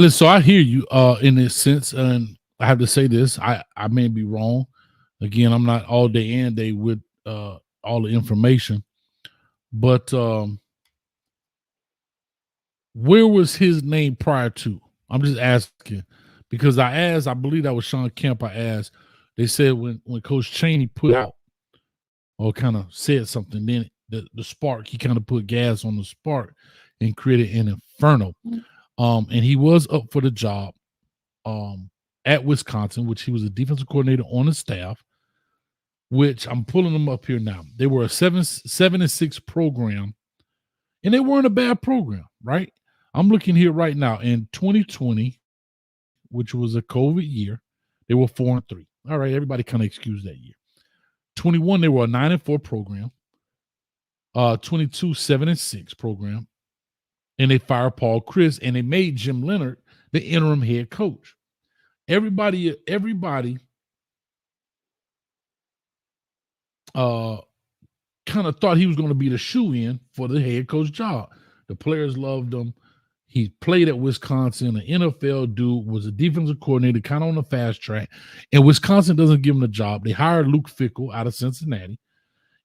so I hear you in this sense, and I have to say this. I may be wrong. Again, I'm not all day and day with all the information, but where was his name prior to? I'm just asking, because I believe that was Sean Kemp. I asked. They said when Coach Chaney put out or kind of said something, then the spark, he kind of put gas on the spark. and created an inferno. And he was up for the job at Wisconsin, which he was a defensive coordinator on the staff, which I'm pulling them up here now. They were a 7-6 program, and they weren't a bad program, right? I'm looking here right now. In 2020, which was a COVID year, they were 4-3. All right, everybody kind of excuse that year. 21, they were a 9-4 program. 22, 7-6 program. And they fired Paul Chryst, and they made Jim Leonhard the interim head coach. Everybody kind of thought he was going to be the shoe-in for the head coach job. The players loved him. He played at Wisconsin, an NFL dude, was a defensive coordinator, kind of on the fast track. And Wisconsin doesn't give him the job. They hired Luke Fickell out of Cincinnati,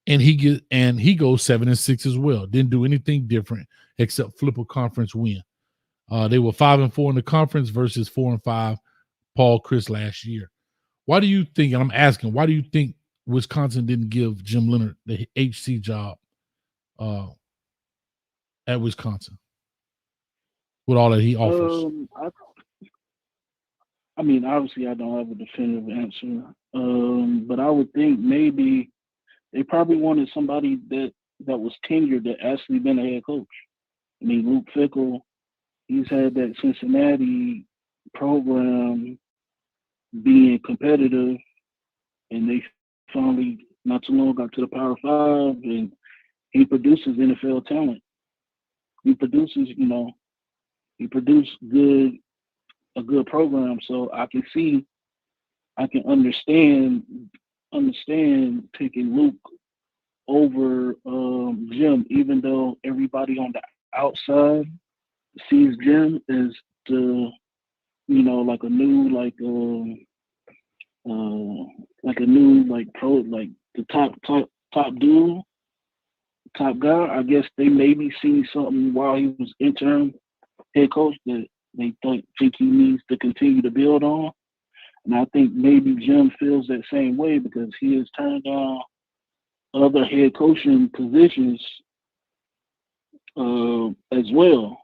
and he goes 7-6 as well. Didn't do anything different except flip a conference win. They were 5-4 in the conference versus 4-5 Paul Chryst last year. Why do you think, and I'm asking, why do you think Wisconsin didn't give Jim Leonhard the HC job at Wisconsin with all that he offers? I mean, obviously, I don't have a definitive answer, but I would think maybe they probably wanted somebody that was tenured that actually been a head coach. I mean, Luke Fickell, he's had that Cincinnati program being competitive, and they finally, not too long, got to the Power 5, and he produces NFL talent. He produces, he produced a good program. So I can understand taking Luke over Jim, even though everybody on the outside sees Jim as the, like a new, pro, like the top dude, top guy. I guess they maybe see something while he was interim head coach that they think he needs to continue to build on. And I think maybe Jim feels that same way because he has turned down other head coaching positions as well.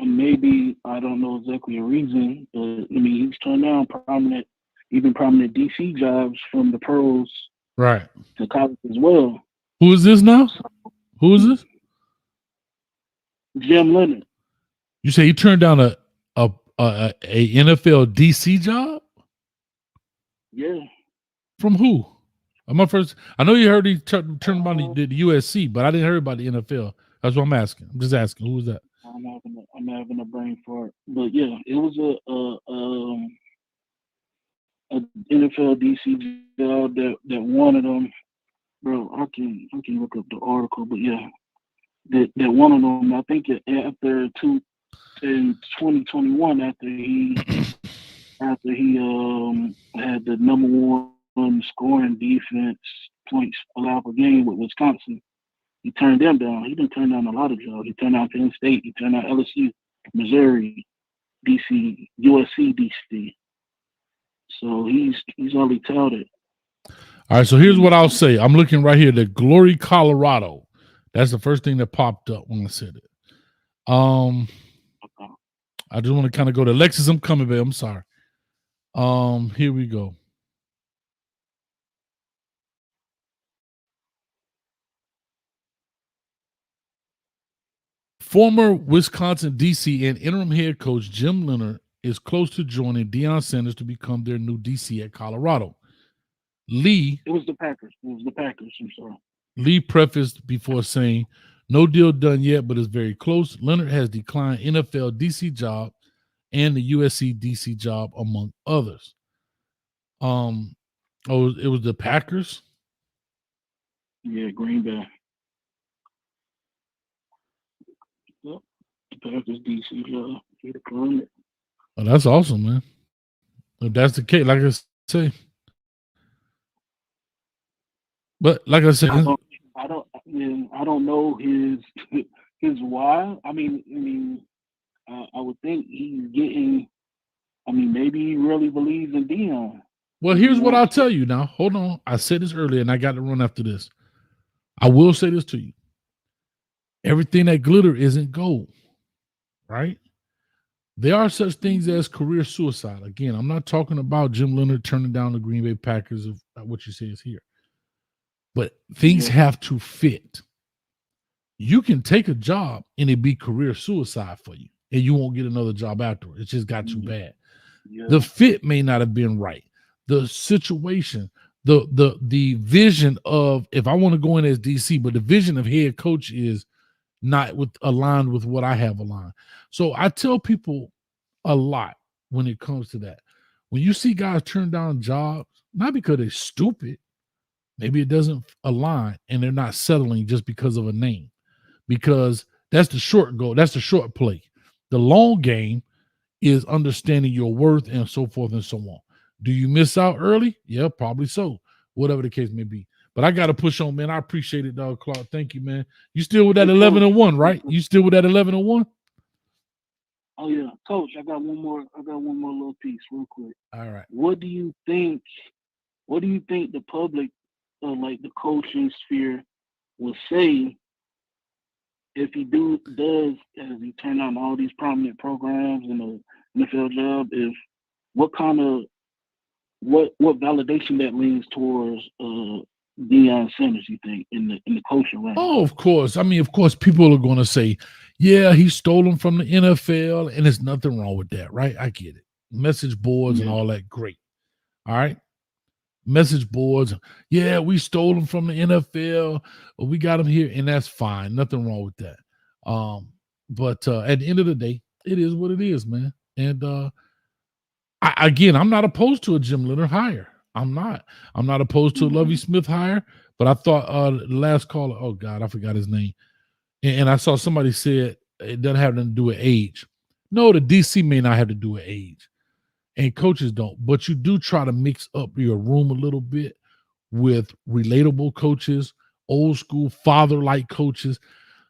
And maybe, I don't know exactly a reason, but I mean, he's turned down prominent DC jobs from the pros, right, to college as well. Who is this now? Who is this? Jim Leonhard. You say he turned down a NFL DC job? Yeah. From who? I know you heard he turned down the USC, but I didn't hear about the NFL. That's what I'm asking. I'm just asking, who was that? I'm having a brain fart, but yeah, it was a NFL DC job that wanted them. Bro, I can look up the article, but yeah, that one of them. I think in 2021, after he had the number one scoring defense points allowed per game with Wisconsin, he turned them down. He didn't turn down a lot of jobs. He turned down Penn State. He turned down LSU, Missouri, DC, USC, DC. So he's already touted. All right, so here's what I'll say. I'm looking right here. The Glory, Colorado. That's the first thing that popped up when I said it. I just want to kind of go to Alexis. I'm coming, babe. I'm sorry. Here we go. Former Wisconsin DC and interim head coach Jim Leonhard is close to joining Deion Sanders to become their new DC at Colorado. Lee. It was the Packers. I'm sorry. Lee prefaced before saying, "No deal done yet, but it's very close. Leonhard has declined NFL DC job and the USC DC job, among others." It was the Packers. Yeah, Green Bay. Yep, the Packers DC job. He declined it. Oh, that's awesome, man. If that's the case, like I say. But like I said, I don't know his why. I mean, I would think he's getting. I mean, maybe he really believes in Deion. Well, here's what I'll tell you now. Hold on. I said this earlier, and I got to run after this. I will say this to you. everything that glitter isn't gold, right? There are such things as career suicide. Again, I'm not talking about Jim Leonhard turning down the Green Bay Packers of what you say is here. But things have to fit. You can take a job and it be career suicide for you, and you won't get another job afterwards. It just got too bad. The fit may not have been right. The situation, the vision of, if I want to go in as DC, but the vision of head coach is not aligned with what I have aligned. So I tell people a lot when it comes to that. When you see guys turn down jobs, not because they're stupid, maybe it doesn't align and they're not settling just because of a name, because that's the short goal. That's the short play. The long game is understanding your worth and so forth and so on. Do you miss out early? Yeah, probably so. Whatever the case may be. But I got to push on, man. I appreciate it, dog. Clark, thank you, man. You still with that 11-1, right? You still with that 11-1? Oh yeah, Coach. I got one more little piece, real quick. All right. What do you think the public, like the coaching sphere, will say if he does as he turn on all these prominent programs in the NFL job? If what validation that leans towards Deion Sanders, you think, in the coaching rank? Oh, of course. I mean, of course, people are going to say, yeah, he stole them from the NFL, and there's nothing wrong with that, right? I get it. Message boards and all that, great. All right. Message boards. Yeah, we stole them from the NFL, but we got them here, and that's fine. Nothing wrong with that. But at the end of the day, it is what it is, man. And I'm not opposed to a Jim Leonhard hire. I'm not opposed to a Lovie Smith hire, but I thought the last caller, oh God, I forgot his name. And I saw somebody said it doesn't have nothing to do with age. No, the DC may not have to do with age, and coaches don't, but you do try to mix up your room a little bit with relatable coaches, old school father-like coaches.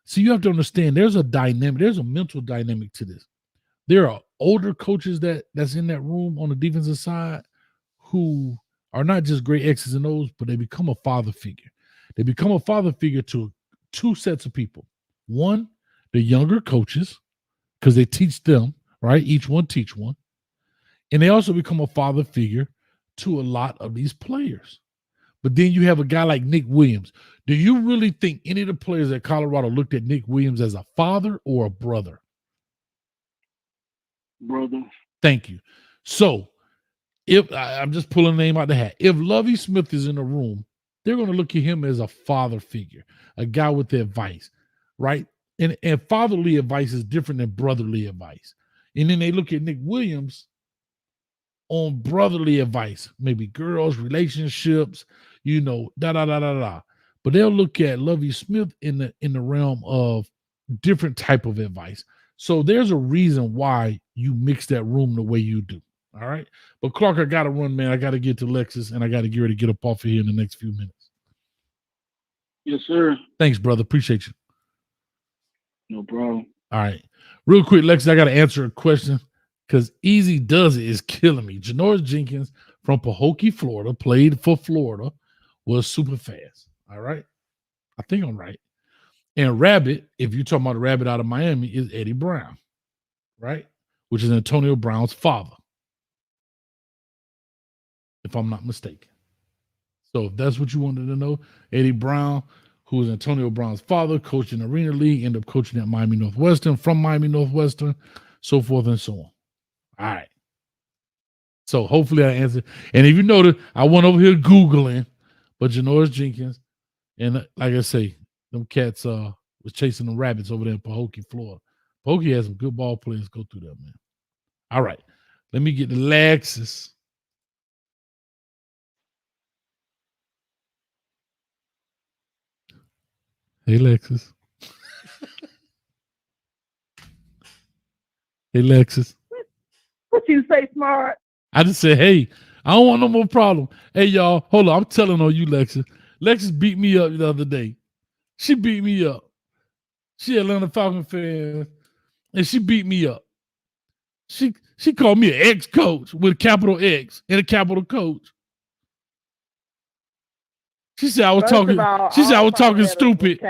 So you have to understand there's a dynamic, there's a mental dynamic to this. There are older coaches that's in that room on the defensive side who are not just great X's and O's, but they become a father figure. They become a father figure to two sets of people. One, the younger coaches, because they teach them, right? Each one teach one. And they also become a father figure to a lot of these players. But then you have a guy like Nick Williams. Do you really think any of the players at Colorado looked at Nick Williams as a father or a brother? Brother. Thank you. So if I'm just pulling a name out the hat, if Lovie Smith is in the room, they're going to look at him as a father figure, a guy with advice, right? And fatherly advice is different than brotherly advice. And then they look at Nick Williams on brotherly advice, maybe girls, relationships, da. But they'll look at Lovie Smith in the realm of different type of advice. So there's a reason why you mix that room the way you do. All right. But Clark, I got to run, man. I got to get to Lexus, and I got to get ready to get up off of here in the next few minutes. Yes, sir. Thanks, brother. Appreciate you. No problem. All right. Real quick, Lexus, I got to answer a question because Easy Does It is killing me. Janoris Jenkins from Pahokee, Florida, played for Florida, was super fast. All right. I think I'm right. And Rabbit, if you're talking about a Rabbit out of Miami, is Eddie Brown, right? Which is Antonio Brown's father, if I'm not mistaken. So if that's what you wanted to know, Eddie Brown, who is Antonio Brown's father, coached in Arena League, ended up coaching at Miami Northwestern, from Miami Northwestern, so forth and so on. All right. So hopefully I answered. And if you notice, I went over here Googling, but Janoris Jenkins, and like I say, them cats was chasing the rabbits over there in Pahokee, Florida. Pahokee has some good ball players go through there, man. All right. Let me get the Lexus. Hey, Lexus. Hey, Lexus. What you say, Smart? I just said, hey, I don't want no more problem. Hey, y'all, hold on. I'm telling on you, Lexus. Lexus beat me up the other day. She beat me up. She Atlanta Falcon fan, and she beat me up. She called me an ex-coach with a capital X and a capital coach. She said I was talking. She said I was talking stupid.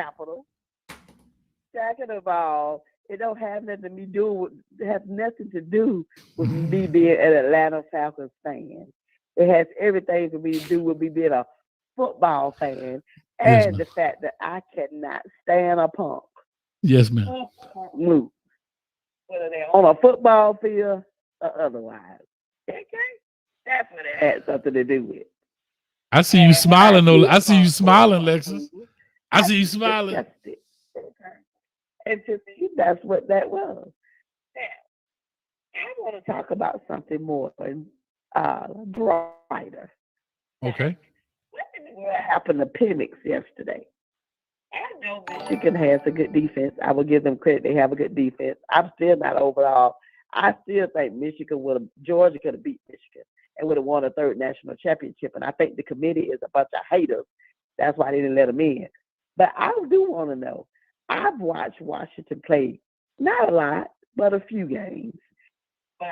Second of all, it don't have nothing to do with me being an Atlanta Falcons fan. It has everything for me to do with me being a football fan, Yes, and ma'am. the fact that I cannot stand a punk. Yes, ma'am. Move, whether they're on a football field or otherwise. Okay, that's what it had something to do with. I see you smiling, though. I see you smiling, Lexus. I see you smiling. That's it. Okay. And to me, that's what that was. Now, I want to talk about something more brighter. Okay. What in the world happened to Penix yesterday? I know Michigan has a good defense. I will give them credit. They have a good defense. I'm still not overall. I still think Georgia could have beat Michigan and would have won a third national championship. And I think the committee is a bunch of haters. That's why they didn't let them in. But I do want to know. I've watched Washington play, not a lot, but a few games. But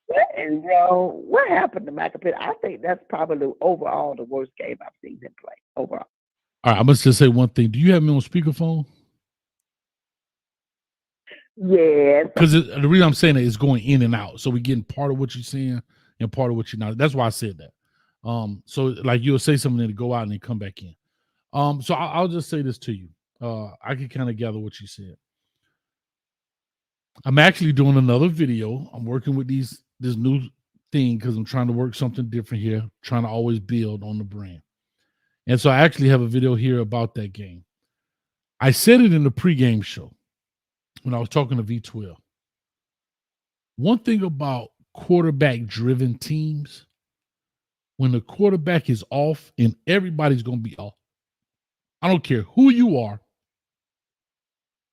what happened to Michael Pitt? I think that's probably overall the worst game I've seen him play overall. All right, I must just say one thing. Do you have me on speakerphone? Yes. Because the reason I'm saying that is going in and out. So we're getting part of what you're saying and part of what you're not. That's why I said that. So like you'll say something and go out and then come back in. So I'll just say this to you. I can kind of gather what you said. I'm actually doing another video. I'm working with this new thing because I'm trying to work something different here, trying to always build on the brand. And so I actually have a video here about that game. I said it in the pregame show when I was talking to V12. One thing about quarterback-driven teams, when the quarterback is off, and everybody's going to be off. I don't care who you are.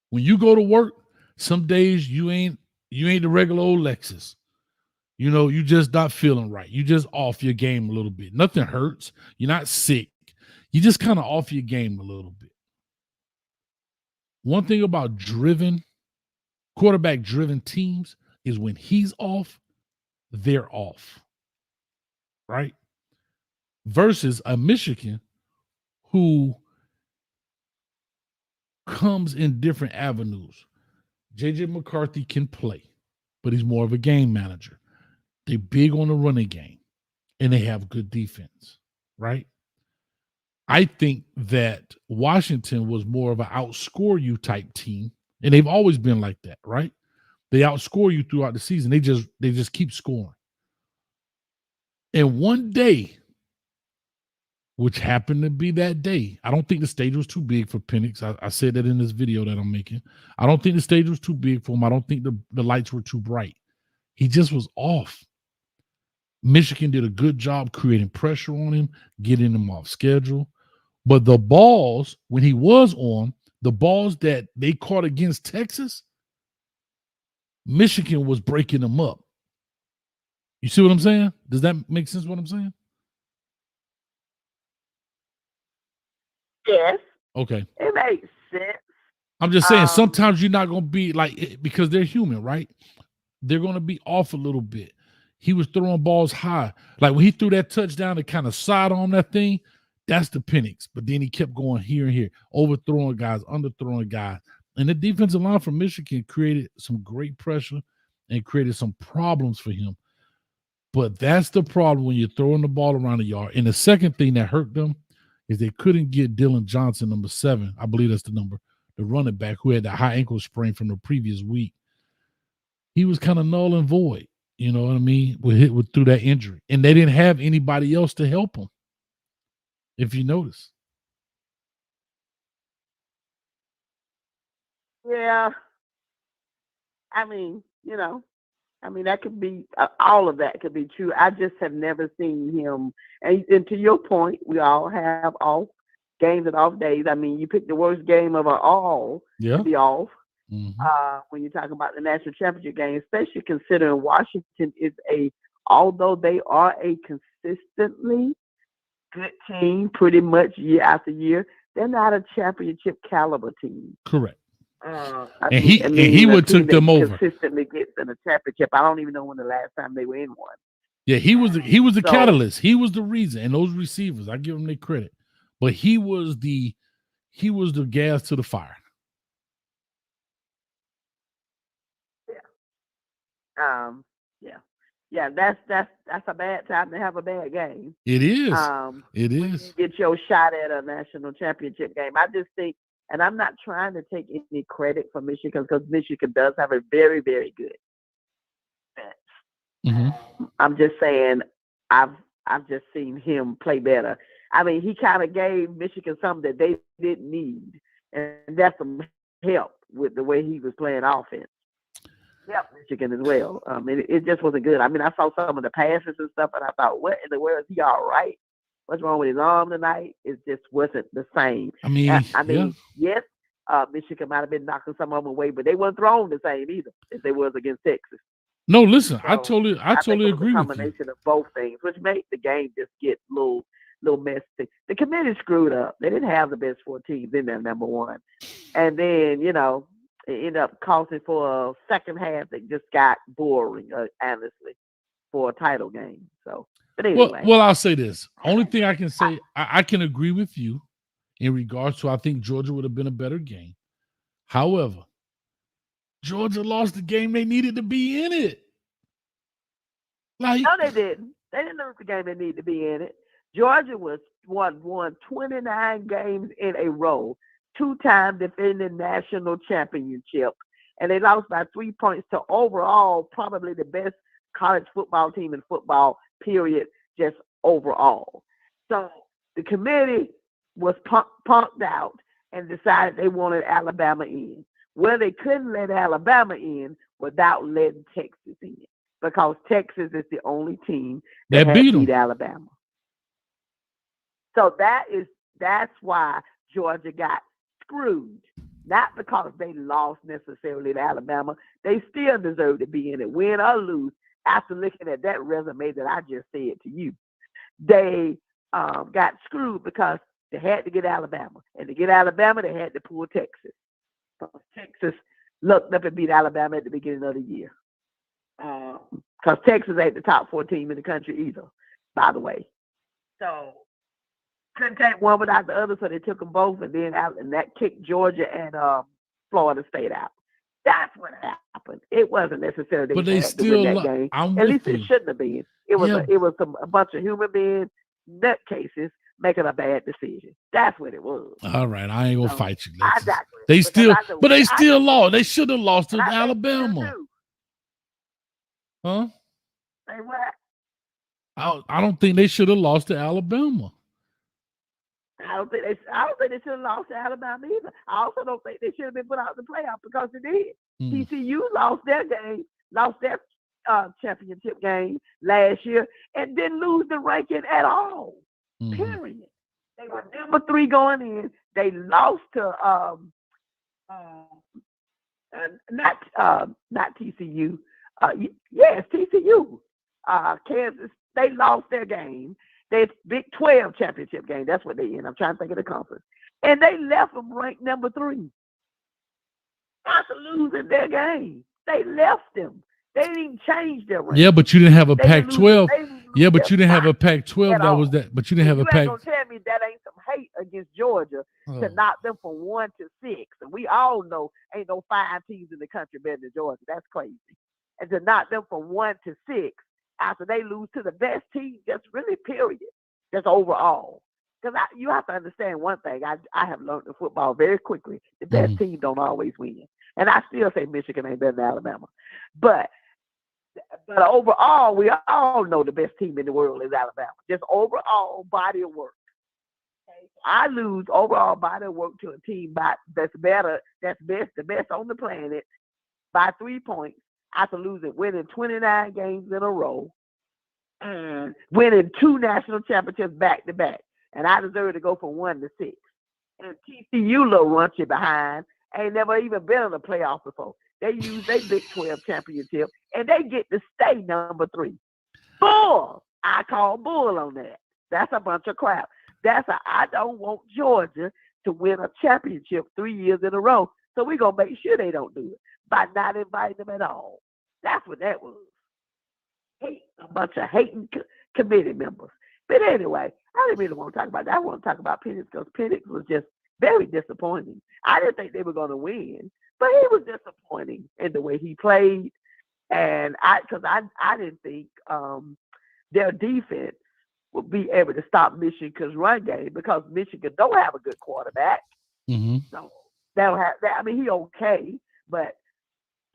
When you go to work, some days you ain't the regular old Lexus. You know, you just not feeling right. You just off your game a little bit. Nothing hurts. You're not sick. You just kind of off your game a little bit. One thing about quarterback-driven teams is when he's off, they're off. Right? Versus a Michigan who comes in different avenues. J.J. McCarthy can play, but he's more of a game manager. They're big on the running game, and they have good defense, right? I think that Washington was more of an outscore you type team, and they've always been like that, right? They outscore you throughout the season. They just keep scoring. And one day, which happened to be that day, I don't think the stage was too big for Penix. I said that in this video that I'm making. I don't think the stage was too big for him. I don't think the lights were too bright. He just was off. Michigan did a good job creating pressure on him, getting him off schedule. But the balls, when he was on, the balls that they caught against Texas, Michigan was breaking them up. You see what I'm saying? Does that make sense what I'm saying? Yes. Okay. It makes sense. I'm just saying sometimes you're not going to be like, because they're human, right? They're going to be off a little bit. He was throwing balls high. Like when he threw that touchdown to kind of side on that thing, that's the Penix. But then he kept going here and here, overthrowing guys, underthrowing guys. And the defensive line from Michigan created some great pressure and created some problems for him. But that's the problem when you're throwing the ball around the yard. And the second thing that hurt them is they couldn't get Dylan Johnson, number 7. I believe that's the number, the running back who had that high ankle sprain from the previous week. He was kind of null and void, you know what I mean, through that injury. And they didn't have anybody else to help him, if you notice. Yeah. I mean, that could be, all of that could be true. I just have never seen him. And to your point, we all have off games and off days. I mean, you pick the worst game of all to be off. Mm-hmm. When you're talking about the national championship game, especially considering Washington is although they are a consistently good team pretty much year after year, they're not a championship caliber team. Correct. He would took them over. Consistently gets in a championship. I don't even know when the last time they were in one. Yeah, he was the catalyst. He was the reason. And those receivers, I give them their credit, but he was the he was the gas to the fire. Yeah, that's a bad time to have a bad game. It is. It When is. you get your shot at a national championship game. I just think, and I'm not trying to take any credit for Michigan because Michigan does have a very, very good defense. Mhm. I'm just saying, I've just seen him play better. I mean, he kind of gave Michigan something that they didn't need, and that's some help with the way he was playing offense. Yep, Michigan as well. It just wasn't good. I mean, I saw some of the passes and stuff, and I thought, what in the world, is he all right? What's wrong with his arm tonight? It just wasn't the same. I mean, Yes, Michigan might have been knocking some of them away, but they weren't thrown the same either as they was against Texas. No, listen, So, I totally I think it was agree a with you. combination of both things, which made the game just get a little messy. The committee screwed up. They didn't have the best 4 teams in there, number one. And then, it ended up costing for a second half that just got boring, honestly, for a title game. So, but anyway. Well, I'll say this. Only thing I can say, I can agree with you in regards to I think Georgia would have been a better game. However, Georgia lost the game they needed to be in it. No, they didn't. They didn't lose the game they needed to be in it. Georgia won 29 games in a row, 2-time defending national championship, and they lost by 3 points to overall probably the best college football team in football, period, just overall. So the committee was punked out and decided they wanted Alabama in. Well, they couldn't let Alabama in without letting Texas in because Texas is the only team that had beat Alabama. So that's why Georgia got screwed. Not because they lost necessarily to Alabama. They still deserve to be in it, win or lose, after looking at that resume that I just said to you. They got screwed because they had to get Alabama. And to get Alabama, they had to pull Texas. Texas looked up and beat Alabama at the beginning of the year. Because Texas ain't the top 4 team in the country either, by the way. So couldn't take one without the other, so they took them both, and that kicked Georgia and Florida State out. That's what happened. It wasn't necessarily but they still that game. At least it shouldn't have been. It was a bunch of human beings, nutcases, making a bad decision. That's what it was. All right, I ain't gonna fight you. Exactly. They still lost. They should have lost to Alabama. Huh? Say what? I don't think they should have lost to Alabama. I don't think they should have lost to Alabama either. I also don't think they should have been put out of the playoff because they did. TCU lost their championship game last year and didn't lose the ranking at all. Period. They were number 3 going in. They lost to not TCU. Yes, TCU. Kansas. They lost their game. They Big 12 championship game. That's what they in. I'm trying to think of the conference. And they left them ranked number 3. After losing their game. They left them. They didn't even change their rank. Yeah, but you didn't have a Pac-12. Yeah, but you didn't have a Pac-12 that was that. But you didn't have a Pac. You ain't gonna tell me that ain't some hate against Georgia to knock them from 1 to 6. And we all know ain't no 5 teams in the country better than Georgia. That's crazy. And to knock them from 1 to 6 after they lose to the best team, just really period. Just overall. Because you have to understand one thing. I have learned in football very quickly. The best team don't always win. And I still say Michigan ain't better than Alabama. But overall, we all know the best team in the world is Alabama. Just overall body of work. Okay? I lose overall body of work to a team that's better, the best on the planet by 3 points after winning 29 games in a row and winning 2 national championships back to back. And I deserve to go from 1 to 6. And TCU little runchy behind ain't never even been in the playoff before. They use their Big 12 championship, and they get to stay number 3. Bull! I call bull on that. That's a bunch of crap. I don't want Georgia to win a championship 3 years in a row, so we're going to make sure they don't do it by not inviting them at all. That's what that was. A bunch of hating committee members. But anyway, I didn't really want to talk about that. I want to talk about Penix because Penix was just very disappointing. I didn't think they were going to win, but he was disappointing in the way he played. And I didn't think their defense would be able to stop Michigan's run game because Michigan don't have a good quarterback. Mm-hmm. So they'll have that. I mean, he okay, but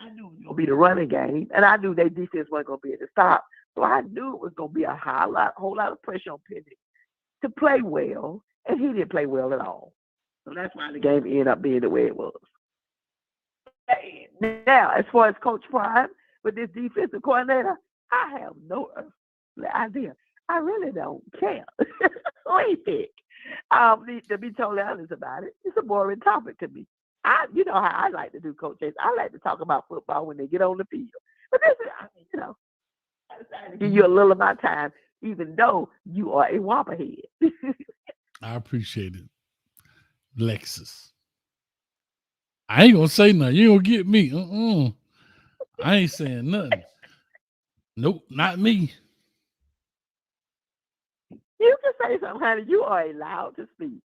I knew it was going to be the running game, and I knew their defense wasn't going to be able to stop. So I knew it was going to be a whole lot of pressure on Penix to play well, and he didn't play well at all. So that's why the game ended up being the way it was. Now, as far as Coach Prime with this defensive coordinator, I have no idea. I really don't care. Who he pick? To be totally honest about it, it's a boring topic to me. You know how I like to do, Coach Chase. I like to talk about football when they get on the field. But this is, I decided to give you a little of my time, even though you are a whopperhead. I appreciate it. Lexus. I ain't gonna say nothing. You ain't gonna get me. I ain't saying nothing. Nope, not me. You can say something, honey. You are allowed to speak.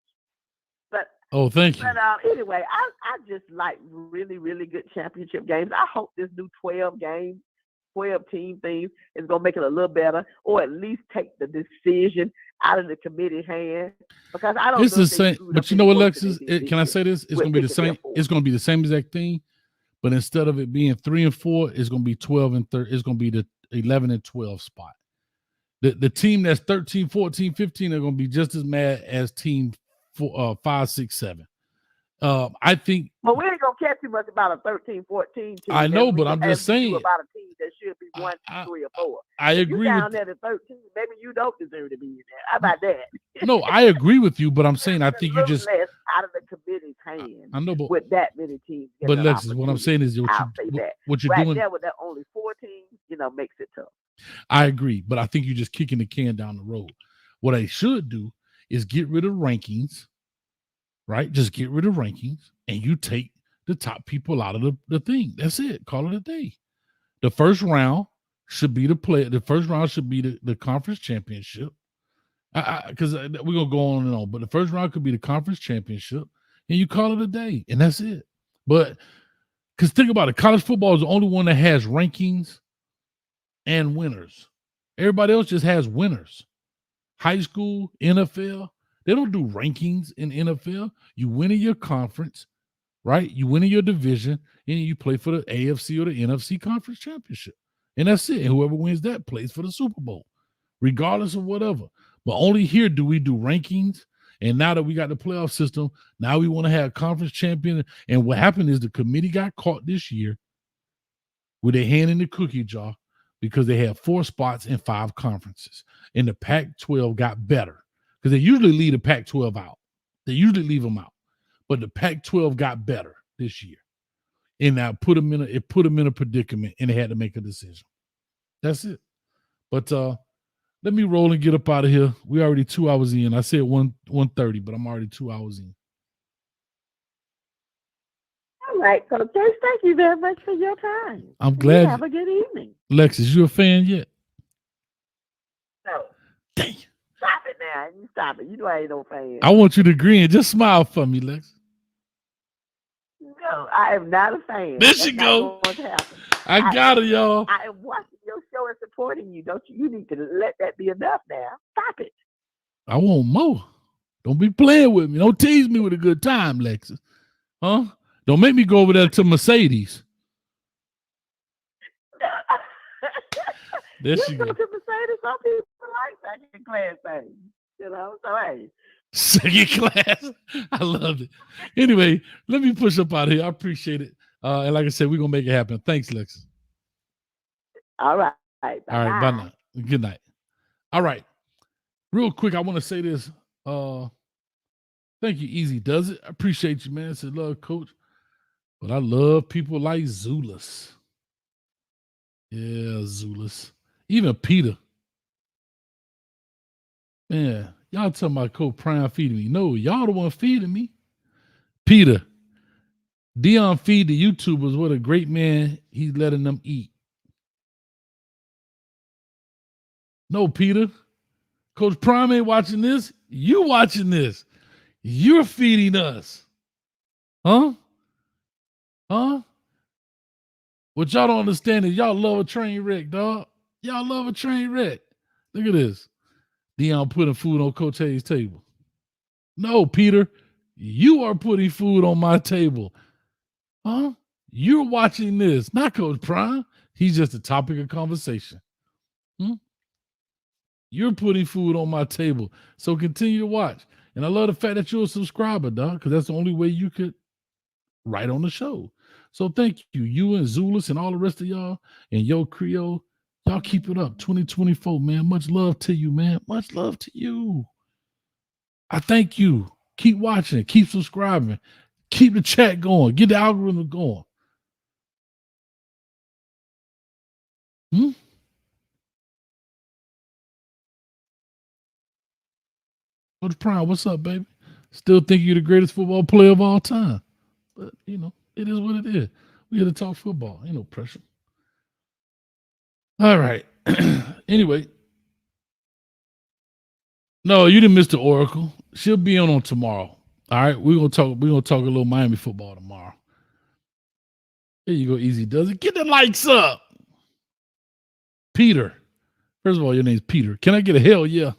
But thank you. But anyway, I just like really, really good championship games. I hope this new 12-team thing is going to make it a little better, or at least take the decision out of the committee's hand. Because I don't. It's the same, but you know what, Alexis? Can I say this? It's going to be the same. It's going to be the same exact thing, but instead of it being 3 and 4, it's going to be 12 and 13. It's going to be the 11 and 12 spot. The team that's 13, 14, 15 are going to be just as mad as team 5, 6, 7. I think. But we ain't gonna care too much about a 13, 14 team. I know, but I'm just saying about a team that should be 1, 2, 3, or 4. I agree. You down there to 13, maybe you don't deserve to be in there. How about that? No, I agree with you, but I'm saying I think you just less out of the committee's hands. I know, but with that many teams. But Alexis, what I'm saying is what you're right doing there with that only 4 teams, makes it tough. I agree, but I think you're just kicking the can down the road. What I should do is get rid of rankings, right? Just get rid of rankings, and you take the top people out of the thing. That's it. Call it a day. The first round should be the first round should be the conference championship. Because we're gonna go on and on, but the first round could be the conference championship, and you call it a day, and that's it. But because think about it, college football is the only one that has rankings and winners. Everybody else just has winners. High school, NFL, they don't do rankings in NFL. You win in your conference, right? You win in your division, and you play for the AFC or the NFC conference championship. And that's it. And whoever wins that plays for the Super Bowl, regardless of whatever. But only here do we do rankings. And now that we got the playoff system, now we want to have conference champion. And what happened is the committee got caught this year with their hand in the cookie jar because they had 4 spots in 5 conferences. And the Pac-12 got better because they usually leave the Pac-12 out. They usually leave them out. But the Pac-12 got better this year. And now put them in a predicament, and they had to make a decision. That's it. But let me roll and get up out of here. We're already 2 hours in. I said 1:30, but I'm already 2 hours in. All right, Coach Chase, thank you very much for your time. I'm glad. Have a good evening. Lexus, you a fan yet? No. Dang. Stop it now. You stop it. You know I ain't no fan. I want you to grin. Just smile for me, Lex. No, I am not a fan. There she go. I got it, y'all. I am watching your show and supporting you. Don't you? You need to let that be enough now. Stop it. I want more. Don't be playing with me. Don't tease me with a good time, Lexus. Huh? Don't make me go over there to Mercedes. There she go. go. To Mercedes, some people like second class things. So hey. Second class. I loved it. Anyway, let me push up out of here. I appreciate it. And like I said, we're going to make it happen. Thanks, Lexus. All right. All right. Bye now. Good night. All right. Real quick, I want to say this. Thank you, Easy Does It. I appreciate you, man. I said, love, Coach. But I love people like Zulus. Yeah, Zulus. Even Peter. Man, y'all talking about Coach Prime feeding me. No, y'all the one feeding me. Peter. Dion feed the YouTubers what a great man he's letting them eat. No, Peter. Coach Prime ain't watching this. You watching this. You're feeding us. Huh? Huh? What y'all don't understand is y'all love a train wreck, dog. Y'all love a train wreck. Look at this. Deion putting food on Coach Hayes' table. No, Peter, you are putting food on my table. Huh? You're watching this, not Coach Prime. He's just a topic of conversation. You're putting food on my table. So continue to watch. And I love the fact that you're a subscriber, dog, because that's the only way you could write on the show. So thank you. You and Zulus and all the rest of y'all and Yo Creole. Y'all keep it up. 2024, man. Much love to you, man. Much love to you. I thank you. Keep watching. Keep subscribing. Keep the chat going. Get the algorithm going. Coach Prime, what's up, baby? Still think you're the greatest football player of all time. But, you know, it is what it is. We got to talk football. Ain't no pressure. All right. Anyway. No, you didn't miss the Oracle. She'll be on tomorrow. All right. We're gonna talk a little Miami football tomorrow. There you go, Easy Does It. Get the likes up. Peter. First of all, your name's Peter. Can I get a hell yeah?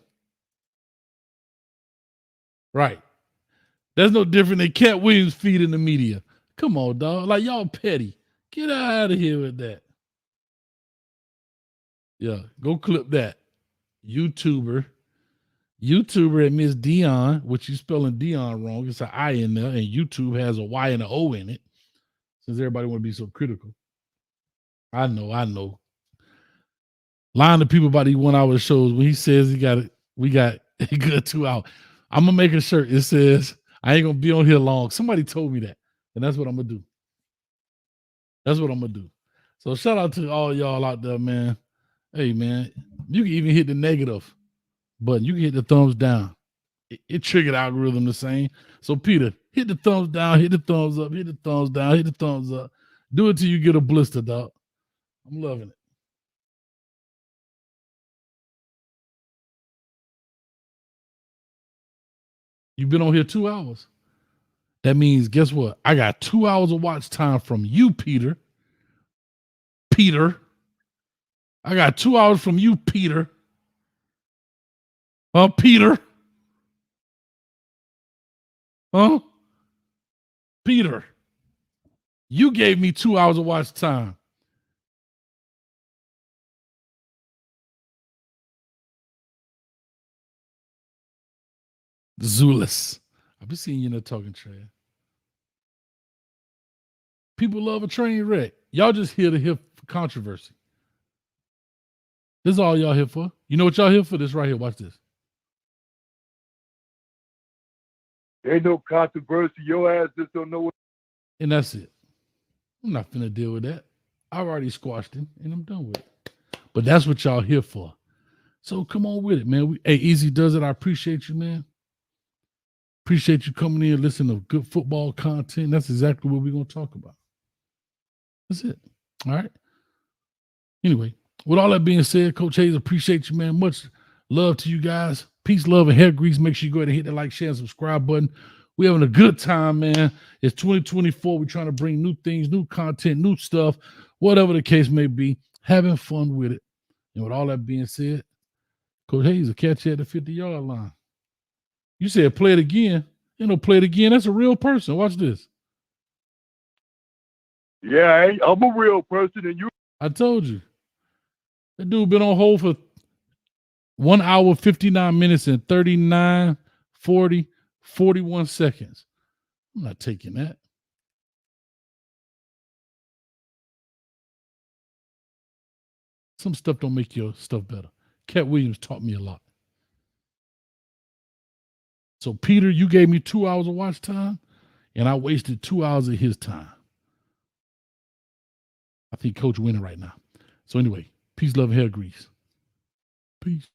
Right. That's no different than Cat Williams feeding the media. Come on, dog. Like, y'all petty. Get out of here with that. Yeah, go clip that. YouTuber at Miss Dion, which you spelling Dion wrong. It's an I in there, and YouTube has a Y and an O in it. Since everybody want to be so critical. I know. Lying to people about these 1 hour shows when he says we got a good 2 hours. I'm gonna make a shirt. It says, I ain't gonna be on here long. Somebody told me that. And that's what I'm gonna do. So shout out to all y'all out there, man. Hey, man, you can even hit the negative button. You can hit the thumbs down. It triggered the algorithm the same. So, Peter, hit the thumbs down, hit the thumbs up, hit the thumbs down, hit the thumbs up. Do it till you get a blister, dog. I'm loving it. You've been on here 2 hours. That means, guess what? I got 2 hours of watch time from you, Peter. I got 2 hours from you, Peter. Peter. Peter. You gave me 2 hours of watch time. Zulus. I've been seeing you in the talking trash. People love a train wreck. Y'all just here to hear controversy. This is all y'all here for. You know what y'all here for? This right here. Watch this. Ain't no controversy. Your ass just don't know what. And that's it. I'm not finna deal with that. I've already squashed it, and I'm done with it. But that's what y'all here for. So come on with it, man. Hey, Easy Does It. I appreciate you, man. Appreciate you coming in and listening to good football content. That's exactly what we're going to talk about. That's it. All right. Anyway, with all that being said, Coach Hayes, appreciate you, man. Much love to you guys. Peace, love, and hair grease. Make sure you go ahead and hit that like, share, and subscribe button. We're having a good time, man. It's 2024. We're trying to bring new things, new content, new stuff, whatever the case may be. Having fun with it. And with all that being said, Coach Hayes will catch you at the 50-yard line. You said play it again. You know, play it again. That's a real person. Watch this. Yeah, I'm a real person, and you. I told you. That dude been on hold for 1 hour, 59 minutes, and 39, 40, 41 seconds. I'm not taking that. Some stuff don't make your stuff better. Cat Williams taught me a lot. So, Peter, you gave me 2 hours of watch time, and I wasted 2 hours of his time. I think Coach winning right now. So, anyway, peace, love, and hair grease. Peace.